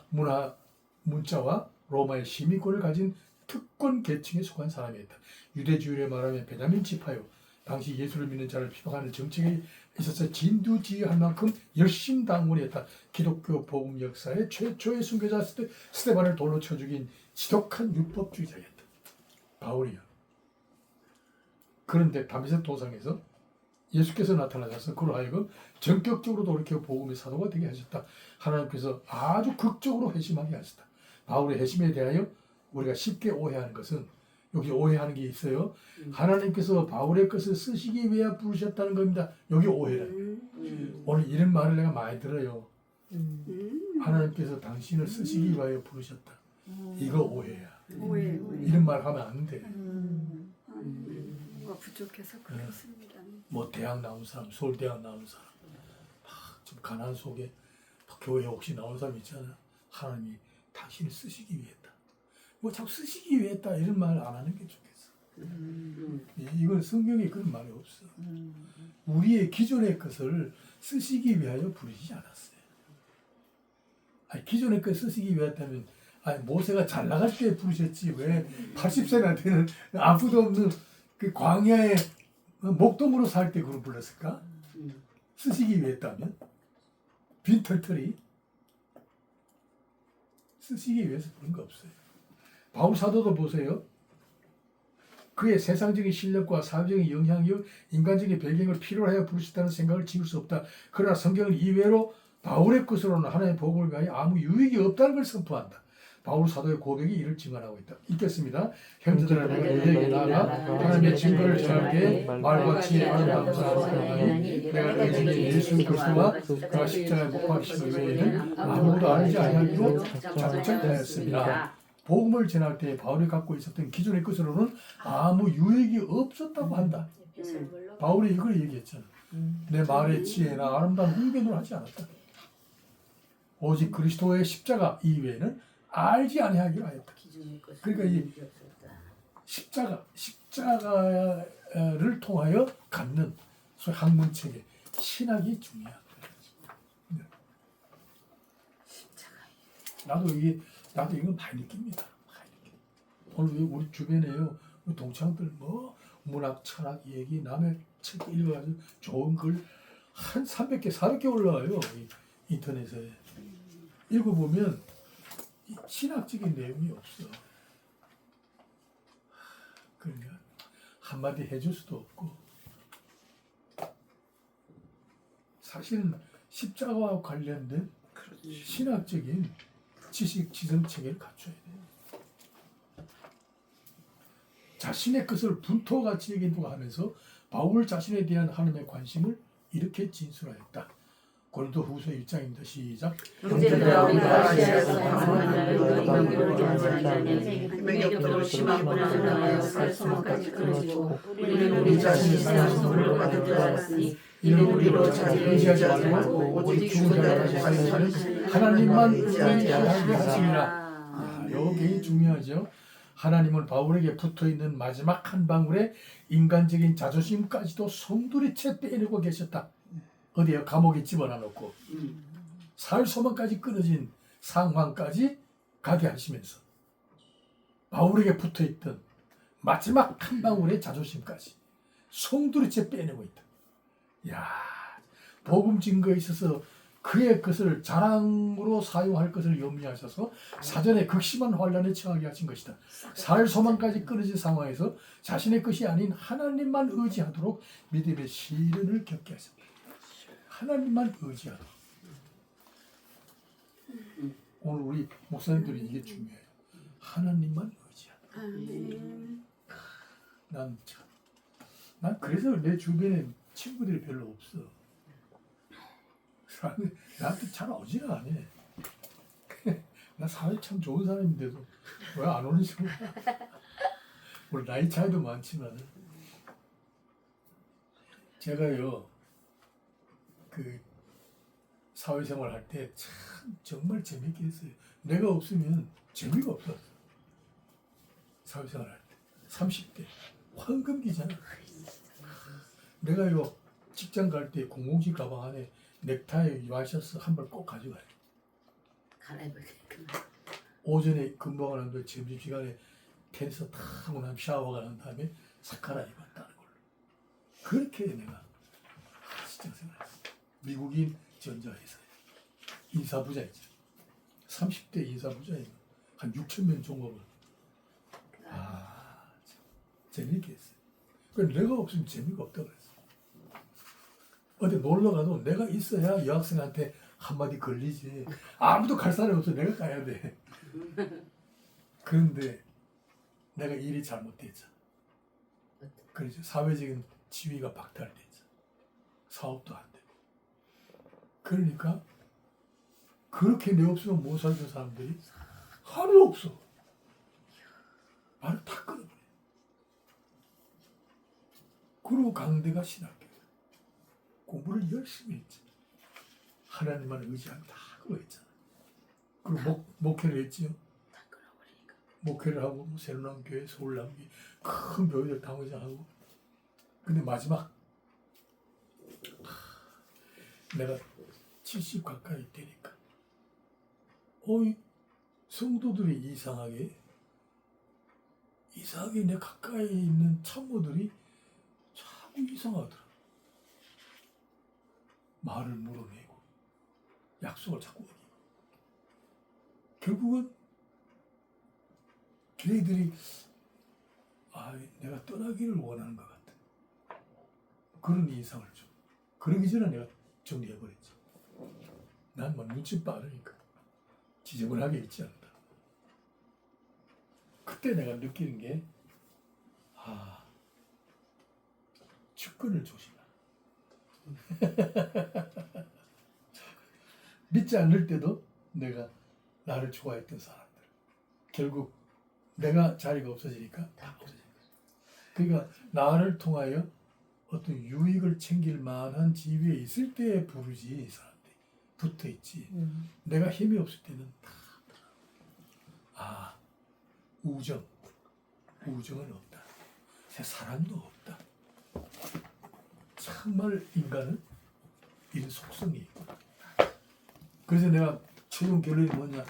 문자와 로마의 시민권을 가진 특권 계층에 속한 사람이었다. 유대주의를 말하면 베냐민 지파요. 당시 예수를 믿는 자를 비방하는 정책에 있어서 진두지휘할 만큼 열심당원이었다. 기독교 복음 역사의 최초의 순교자 스데반을 돌로 쳐 죽인 지독한 율법주의자였다. 바울이요. 그런데 다메섹 도상에서 예수께서 나타나셔서 그로 하여금 전격적으로 돌이켜 복음의 사도가 되게 하셨다. 하나님께서 아주 극적으로 회심하게 하셨다. 바울의 회심에 대하여 우리가 쉽게 오해하는 것은 여기 오해하는 게 있어요. 하나님께서 바울의 것을 쓰시기 위해 부르셨다는 겁니다. 여기 오해라. 오늘 이런 말을 내가 많이 들어요. 하나님께서 당신을 쓰시기 위하여 부르셨다. 이거 오해야. 이런 말 하면 안 돼. 뭔가 부족해서 그렇습니다. 뭐 대학 나온 사람, 서울대학 나온 사람, 좀 가난 속에 교회 혹시 나온 사람 있잖아. 하나님이 당신을 쓰시기 위했다. 뭐 자꾸 쓰시기 위했다 이런 말 안 하는 게 좋겠어. 이건 성경에 그런 말이 없어. 우리의 기존의 것을 쓰시기 위하여 부르시지 않았어요. 아니, 기존의 것 쓰시기 위했다면 아니, 모세가 잘 나갈 때 부르셨지 왜 80세나 되는 아무도 없는 그 광야에 목동으로 살 때 그걸 불렀을까? 쓰시기 위했다면 빈털털이 쓰시기 위해서 부른 거 없어요. 바울 사도도 보세요. 그의 세상적인 실력과 사회적인 영향력, 인간적인 배경을 필요로 하여 부르셨다는 생각을 지울 수 없다. 그러나 성경은 이외로 바울의 것으로는 하나님의 복음을 가해 아무 유익이 없다는 걸 선포한다. 바울 사도의 고백이 이를 증언하고 있다. 읽겠습니다. 형제들아 내가 너희에게 나아가 하나님의 증거를 전할 말과 지혜의 아름다운 사람을 하나니 내가 너희에게 예수 그리스도와 그가 십자가에 못 박히신 외에는 아무것도 알지 아니하기로 작정하였습니다. 복음을 전할 때 바울이 갖고 있었던 기존의 것으로는 아무 유익이 없었다고 한다. 바울이 이걸 얘기했잖아. 내 말의 지혜나 아름다운 웅변을 하지 않았다. 오직 그리스도의 십자가 이외에는 알지 아니하기로 하였다. 그러니까 이 십자가를 통하여 갖는 소위 학문체계 신학이 중요한 거예요. 나도 이건 많이 느낍니다. 오늘 우리 주변에요, 우리 동창들 뭐 문학, 철학 얘기 남의 책 읽어가지고 좋은 글 한 300개, 400개 올라와요. 인터넷에 읽어보면 신학적인 내용이 없어. 그러니까 한마디 해줄 수도 없고 사실은 십자가와 관련된 신학적인 지식, 지성체계를 갖춰야 돼요. 자신의 것을 분토같이 얘기하면서 바울 자신에 대한 하나님의 관심을 이렇게 진술하였다. 고린도 후서 1장입니다. 시작. 형제들아 우리가 아시아에서 명역도로 심하게 불안하여 살소문까지 끊어지고 우리는 우리 자신이 선물로 받은 줄 알았으니 이는 우리로 자기를 의지하지 말고 오직 죽은 자를 살리시는 하나님만 의지하게 하시리라. 이거 굉장히 중요하죠. 하나님은 바울에게 붙어있는 마지막 한 방울의 인간적인 자존심까지도 송두리째 빼내고 계셨다. 어디에 감옥에 집어넣고 살 소망까지 끊어진 상황까지 가게 하시면서 바울에게 붙어있던 마지막 한 방울의 자존심까지 송두리째 빼내고 있다. 야, 복음 증거에 있어서 그의 것을 자랑으로 사용할 것을 염려하셔서 사전에 극심한 환난에 처하게 하신 것이다. 살 소망까지 끊어진 상황에서 자신의 것이 아닌 하나님만 의지하도록 믿음의 시련을 겪게 하셨다. 하나님만 의지하도록. 오늘 우리 목사님들이 이게 중요해요. 하나님만 의지하도록. 난 그래서 내 주변에 친구들이 별로 없어. 나한테 잘 오지가 않아. 나 사회 참 좋은 사람인데도 왜 안 오는지 몰라. 우리 나이 차이도 많지만 제가요 그 사회생활 할 때 참 정말 재밌게 했어요. 내가 없으면 재미가 없었어. 사회생활 할 때 30대 황금기잖아. 내가요 직장 갈 때 공공지 가방 안에 넥타이 와이셔츠 한 벌 꼭 가져가요. 갈아입어야 되니까. 오전에 근무하고 난 뒤에 점심시간에 텐스 탁 하고 나면 샤워가 난 다음에 싹 갈아입었다는 걸로. 그렇게 내가 직장 생활했어. 미국인 전자회사에 인사부자였죠. 30대 인사부자이면 한 6천 명 종업을. 참 재미있게 했어요. 그러니까 내가 없으면 재미가 없다고 그랬어. 어디 놀러 가도 내가 있어야 여학생한테 한마디 걸리지. 아무도 갈 사람이 없어. 내가 가야 돼. 그런데 내가 일이 잘못됐죠. 그래서 사회적인 지위가 박탈됐죠. 사업도 안 되고. 그러니까 그렇게 내 없으면 못 살던 사람들이 하루 없어. 말을 다 끊어버려. 그리고 강대가 신학교예요. 공부를 열심히 했지. 하나님만 의지하면 다 그거 했잖아. 그리고 목회를 했지요. 다 끊어버리니까. 목회를 하고 새로남교회, 서울남교회 큰 교회들 당회장하고. 근데 마지막 내가 70 가까이 되니까 이 성도들이 이상하게 내 가까이 있는 참모들이 자꾸 이상하더라. 말을 물어내고 약속을 자꾸 어기고 결국은 걔네들이 내가 떠나기를 원하는 것 같아. 그런 인상을 줘. 그러기 전에 내가 정리해버렸지. 난 막 눈치 빠르니까 지저분하게 있지 않는다. 그때 내가 느끼는 게 측근을 조심하라. 믿지 않을 때도 내가 나를 좋아했던 사람들 결국 내가 자리가 없어지니까 다 없어진 거지. 그러니까 나를 통하여 어떤 유익을 챙길 만한 지위에 있을 때 부르지 이 사람들이 붙어있지. 내가 힘이 없을 때는 다 우정은 없다. 사랑도 없다. 정말 인간은 이런 속성이 있고. 그래서 내가 최종 결론이 뭐냐?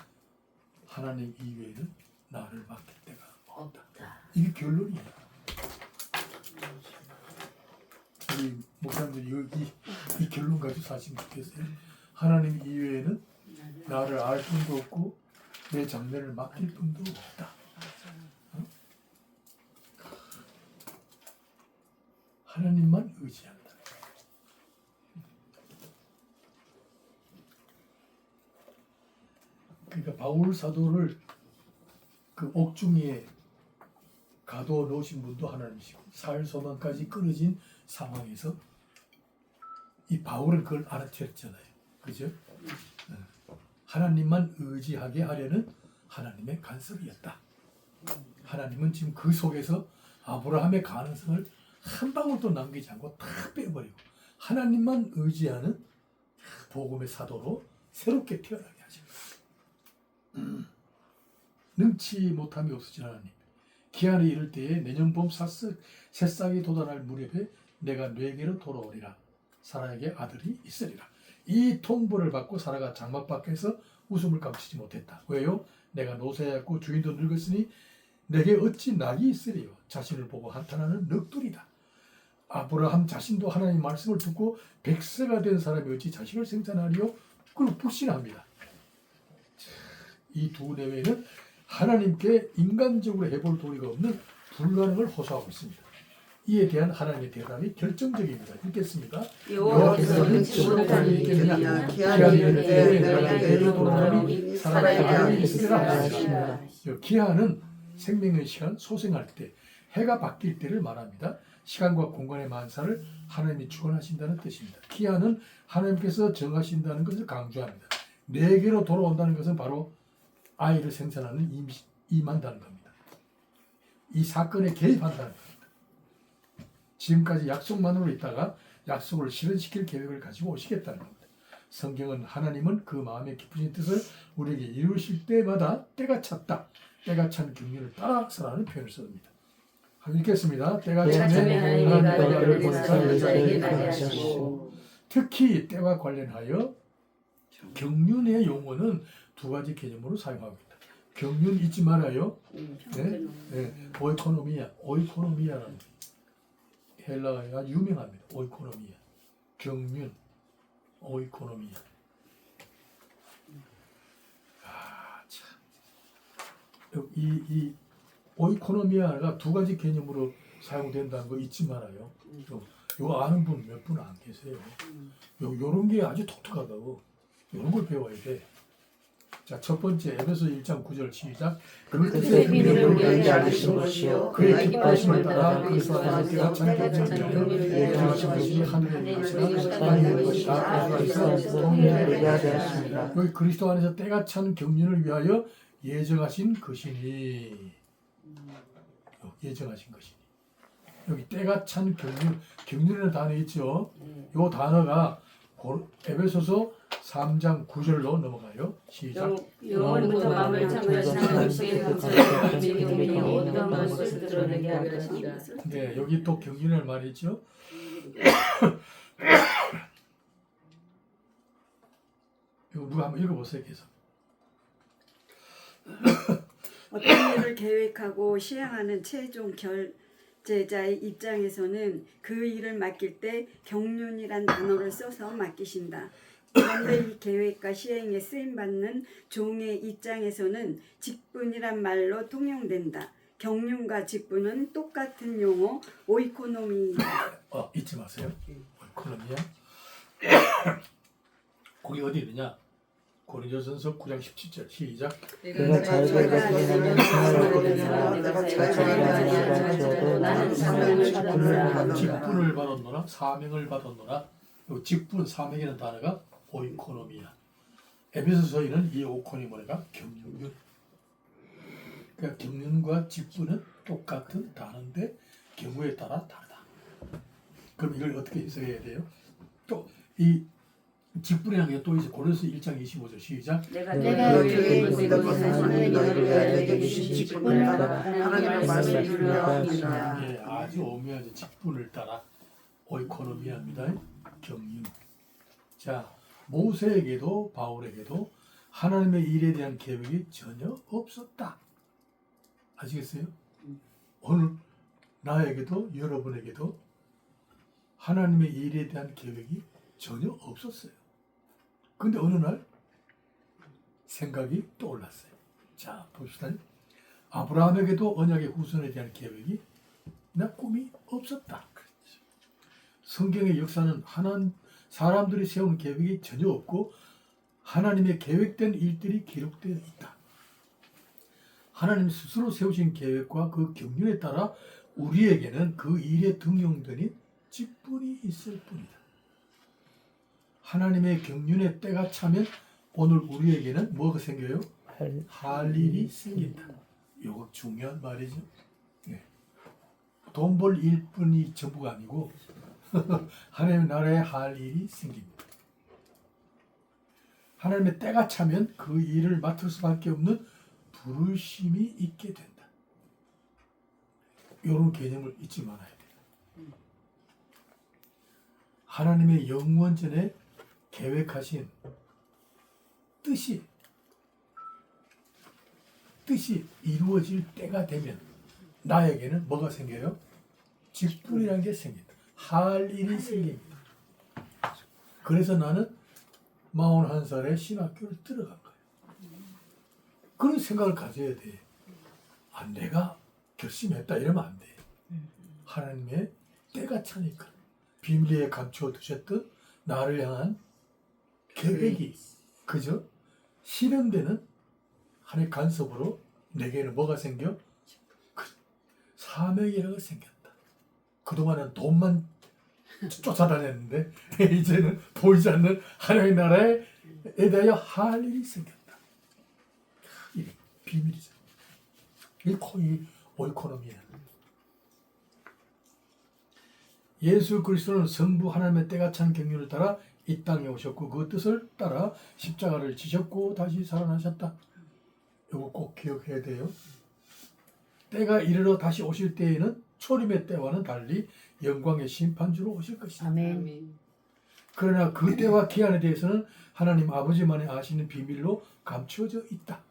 하나님 이외에는 나를 맡길 데가 없다. 이게 결론이야. 우리 목사님들이 이 결론 가지고 사시면 좋겠어요. 하나님 이외에는 나를 알 분도 없고 내 장래를 맡길 분도 없다. 하나님만 의지한다. 그러니까 바울 사도를 그 옥중에 가둬 놓으신 분도 하나님이시고 사흘 소망까지 끊어진 상황에서 이 바울은 그걸 알아채렸잖아요. 그죠? 하나님만 의지하게 하려는 하나님의 간섭이었다. 하나님은 지금 그 속에서 아브라함의 가능성을 한 방울도 남기지 않고 다 빼버리고 하나님만 의지하는 복음의 사도로 새롭게 태어나게 하신 거예요. 능치 못함이 없으신 하나님, 기한이 이를 때에 내년 봄 새싹이 돋아날 무렵에 내가 네게로 돌아오리라. 사라에게 아들이 있으리라. 이 통보를 받고 사라가 장막 밖에서 웃음을 감추지 못했다. 왜요? 내가 노쇠하였고 주인도 늙었으니 내게 어찌 낙이 있으리요. 자신을 보고 한탄하는 넋두리다. 아브라함 자신도 하나님의 말씀을 듣고 100세가 된 사람이 어찌 자식을 생산하리요? 그리고 불신합니다. 이 두 내외는 하나님께 인간적으로 해볼 도리가 없는 불가능을 호소하고 있습니다. 이에 대한 하나님의 대답이 결정적입니다. 읽겠습니다. 여호와께서 능치 못하니 있겠느냐 기한이 이를 때에 내가 내게로 돌아오니 사라에게 아들이 있으리라 하시니라. 기한은 생명의 시간, 소생할 때, 해가 바뀔 때를 말합니다. 시간과 공간의 만사를 하나님이 주관하신다는 뜻입니다. 기한은 하나님께서 정하신다는 것을 강조합니다. 내게로 돌아온다는 것은 바로 아이를 생산하는 임한다는 겁니다. 이 사건에 개입한다는 겁니다. 지금까지 약속만으로 있다가 약속을 실현시킬 계획을 가지고 오시겠다는 겁니다. 성경은 하나님은 그 마음의 깊으신 뜻을 우리에게 이루실 때마다 때가 찼다. 때가 찬 경륜을 따라서라는 표현을 씁니다. 한번 읽겠습니다. 때가 차면 하나님과 너를 보내사 여자에게 가르치시고. 특히 때와 관련하여 경륜의 용어는 두 가지 개념으로 사용하고 있다. 경륜 잊지 말아요. 오이코노미아라는 헬라어가 유명합니다. 오이코노미아, 경륜, 오이코노미아. 참, 이 오이코노미아가 두 가지 개념으로 사용된다는 거 잊지 말아요. 요 아는 분 몇 분 안 계세요. 요런 게 아주 독특하다고. 요런 걸 배워야 돼. 자, 첫 번째 에베소 1장 9절 시작. 그 뜻의 비밀을 우리에게 알리신 것이요 그의 기뻐하심을 따라 그리스도 안에서 때가 찬 경륜을 예정하신 것이 하늘의 것이라 땅의 것이라 그리스도 안에서 통일을 위하였습니다. 여기 그리스도 안에서 때가 찬 경륜을 위하여 예정하신 것이니. 예정하신 것이니. 여기 때가 찬 경륜이라는 단어 있죠. 이 단어가 에베소서 3장 9절로 넘어가요. 시작. 영원부터 마음을 참으려 하나님 속에 감사하며 믿음이 어떤 것을 드러내게 하려 하신다. 네, 여기 또 경륜을 말했죠. 이거 누가 한번 읽어보세요, 계속. 어떤 일을 계획하고 시행하는 최종 결제자의 입장에서는 그 일을 맡길 때 경륜이란 단어를 써서 맡기신다. 그런데 이 계획과 시행에 쓰임받는 종의 입장에서는 직분이란 말로 통용된다. 경륜과 직분은 똑같은 용어 오이코노미이다. 잊지 마세요. 오이코노미아. 거기 어디 있느냐? 고린도전서 9장 17절 시작. 내가 자유를 가지게 하면 생활을 거두니라. 내가 자유를 가지고 나는 직분을 받았노라. 사명을 받았노라. 요 직분, 사명이라는 단어가 오이코노미아. 에베소서에는 이 오코노미아가 경륜. 그러니까 경륜과 직분은 똑같은 단어인데 경우에 따라 다르다. 그럼 이걸 어떻게 해석해야 돼요? 또 이 직분이라는 게 또 이제 고린도서 1장 25절 시작. 내가 교회에 교회에 있는 것은 하나님의 너희를 위하여 내게 너희에게 주신 주신 직분을 따라 하나님의 하나님의 말씀을 말씀을 이루려합니다. 예, 아주 오묘하죠. 직분을 따라 오이코노미아입니다. 경륜. 자, 모세에게도 바울에게도 하나님의 일에 대한 계획이 전혀 없었다. 아시겠어요? 오늘 나에게도 여러분에게도 하나님의 일에 대한 계획이 전혀 없었어요. 근데 어느 날 생각이 떠올랐어요. 자, 봅시다. 아브라함에게도 언약의 후손에 대한 계획이 꿈이 없었다. 성경의 역사는 사람들이 세운 계획이 전혀 없고 하나님의 계획된 일들이 기록되어 있다. 하나님 스스로 세우신 계획과 그 경륜에 따라 우리에게는 그 일에 등용되는 직분이 있을 뿐이다. 하나님의 경륜의 때가 차면 오늘 우리에게는 뭐가 생겨요? 할 일이 생긴다. 이거 중요한 말이죠. 네. 돈 벌 일뿐이 전부가 아니고 하나님의 나라에 할 일이 생깁니다. 하나님의 때가 차면 그 일을 맡을 수밖에 없는 부르심이 있게 된다. 이런 개념을 잊지 말아야 돼요. 하나님의 영원전에 계획하신 뜻이 이루어질 때가 되면 나에게는 뭐가 생겨요? 직분이라는 게 생긴다. 할 일이 생깁니다. 그래서 나는 41살에 신학교를 들어간 거예요. 그런 생각을 가져야 돼. 내가 결심했다 이러면 안 돼. 하나님의 때가 차니까 비밀리에 감추어 두셨던 나를 향한 계획이 그죠? 실현되는 하나의 간섭으로 내게는 뭐가 생겨? 사명이라고 생겼다. 그동안은 돈만 쫓아다녔는데 이제는 보이지 않는 하나님의 나라에 대하여 할 일이 생겼다. 이게 비밀이죠. 이게 거의 오이코노미야. 예수 그리스도는 성부 하나님의 때가 찬 경륜을 따라 이 땅에 오셨고 그 뜻을 따라 십자가를 지셨고 다시 살아나셨다. 이거 꼭 기억해야 돼요. 때가 이르러 다시 오실 때에는 초림의 때와는 달리 영광의 심판주로 오실 것이다. 아멘. 그러나 그 때와 기한에 대해서는 하나님 아버지만이 아시는 비밀로 감추어져 있다.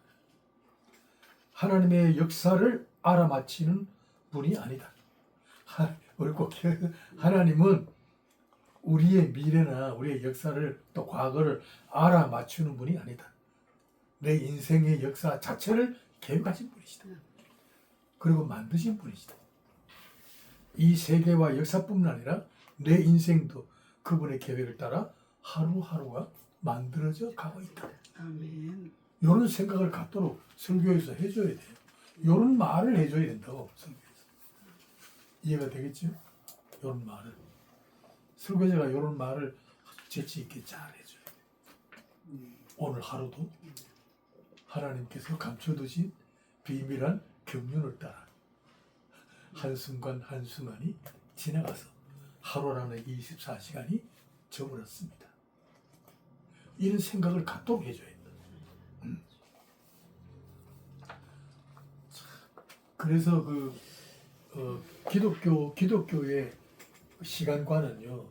하나님의 역사를 알아맞히는 분이 아니다. 우리 꼭 기억해. 하나님은 우리의 미래나 우리의 역사를 또 과거를 알아맞추는 분이 아니다. 내 인생의 역사 자체를 계획하신 분이시다. 그리고 만드신 분이시다. 이 세계와 역사뿐만 아니라 내 인생도 그분의 계획을 따라 하루하루가 만들어져 가고 있다. 아멘. 이런 생각을 갖도록 설교에서 해줘야 돼요. 이런 말을 해줘야 된다고 설교에서. 이해가 되겠죠? 이런 말을. 설교자가 이런 말을 재치 있게 잘 해줘야 돼요. 오늘 하루도 하나님께서 감춰두신 비밀한 경륜을 따라 한순간 한순간이 지나가서 하루라는 24시간이 저물었습니다. 이런 생각을 갖도록 해줘야 된다. 그래서 기독교의 시간관은요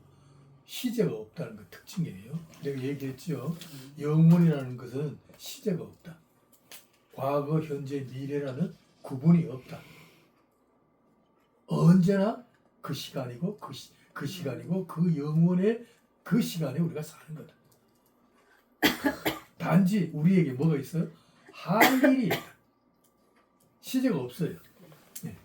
시제가 없다는 그 특징이에요. 내가 얘기했죠. 영혼이라는 것은 시제가 없다. 과거, 현재, 미래라는 구분이 없다. 언제나 그 시간이고 그 시간이고 그 영혼의 그 시간에 우리가 사는 거다. 단지 우리에게 뭐가 있어요? 할 일이 있다. 시제가 없어요. 네.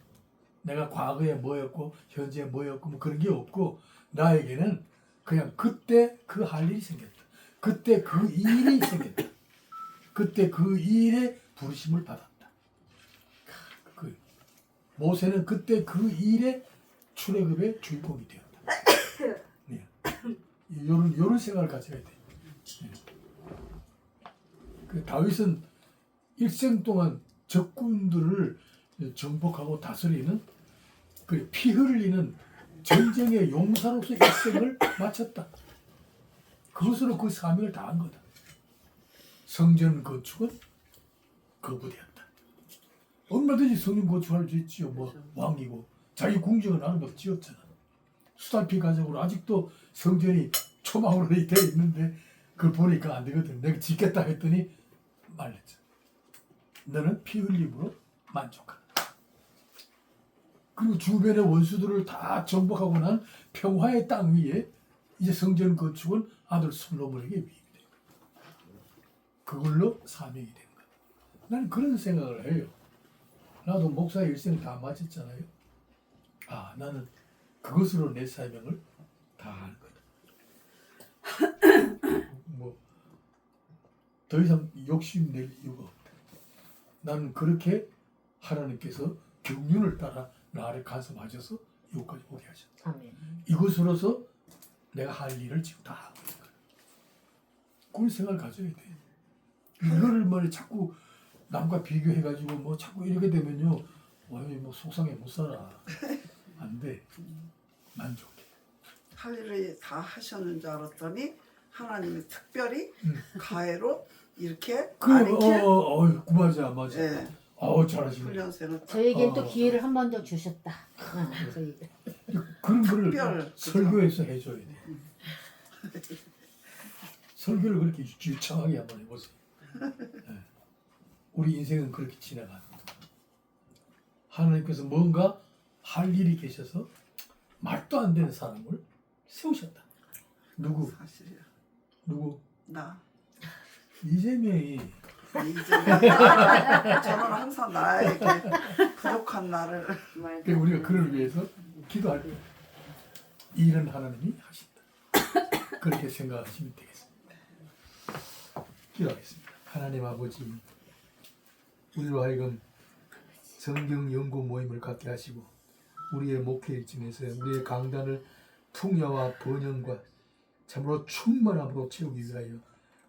내가 과거에 뭐였고 현재에 뭐였고 뭐 그런 게 없고 나에게는 그냥 그때 그 할 일이 생겼다. 그때 그 일이 생겼다. 그때 그 일에 부르심을 받았다. 모세는 그때 그 일의 출애굽의 주인공이 되었다. 네. 이런 생각을 가져야 돼. 네. 그 다윗은 일생 동안 적군들을 정복하고 다스리는 그 피 흘리는 전쟁의 용사로서 일생을 마쳤다. 그것으로 그 사명을 다한 거다. 성전 건축은 거부되었다. 얼마든지 성전 건축할 수 있지요. 뭐 왕이고 자기 궁정은 아름답게 지었잖아. 수달피 가족으로 아직도 성전이 초막으로 되어 있는데 그걸 보니까 안 되거든. 내가 짓겠다 했더니 말렸죠. 너는 피 흘림으로 만족한다. 그리고 주변의 원수들을 다 정복하고 난 평화의 땅 위에 이제 성전 건축은 아들 솔로몬에게 위임이 된 거야. 그걸로 사명이 된 거야. 나는 그런 생각을 해요. 나도 목사 일생 다 마쳤잖아요. 아, 나는 그것으로 내 사명을 다 하는 거다. 뭐 더 이상 욕심낼 이유가 없다. 나는 그렇게 하나님께서 경륜을 따라 나를 간섭하셔서 여기까지 오게 하셨다. 아멘. 이것으로서 내가 할 일을 지금 다 하고 있는 거야. 그런 생각을 가져야 돼. 이거를 뭐 자꾸 남과 비교해가지고 뭐 자꾸 이렇게 되면요, 뭐 속상해 못 살아. 안 돼. 만족해. 할 일을 다 하셨는 줄 알았더니 하나님이 특별히 가해로 이렇게 맞아. 네. 잘하시네. 훈련생을 저에겐 또 기회를 한 번 더 주셨다. 저희. 그런 거를 특별, 설교에서 해줘야 돼. 설교를 그렇게 유창하게 한번 해보세요. 네. 우리 인생은 그렇게 지나가는 거야. 하나님께서 뭔가 할 일이 계셔서 말도 안 되는 사람을 세우셨다. 누구? 사실이야. 누구? 나. 이재명이. 이제 저는 항상 나에게 부족한 나를 그러니까 우리가 그를 위해서 기도할 때 일은 하나님이 하신다. 그렇게 생각하시면 되겠습니다. 기도하겠습니다. 하나님 아버지, 우리로 하여금 성경 연구 모임을 갖게 하시고 우리의 목회 일진에서 우리의 강단을 풍요와 번영과 참으로 충만함으로 채우기 위하여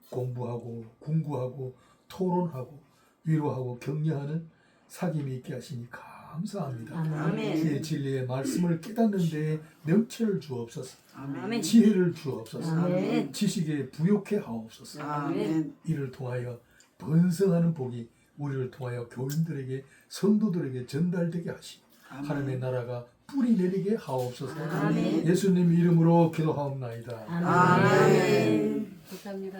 공부하고 궁구하고 토론하고 위로하고 격려하는 사귐이 있게 하시니 감사합니다. 아멘. 주의 진리의 말씀을 깨닫는데 명철을 주옵소서. 아멘. 지혜를 주옵소서. 아멘. 지식에 부욕해 하옵소서. 아멘. 이를 통하여 번성하는 복이 우리를 통하여 교인들에게 성도들에게 전달되게 하시고 하나님의 나라가 뿌리 내리게 하옵소서. 아멘. 예수님 이름으로 기도하옵나이다. 아멘. 감사합니다.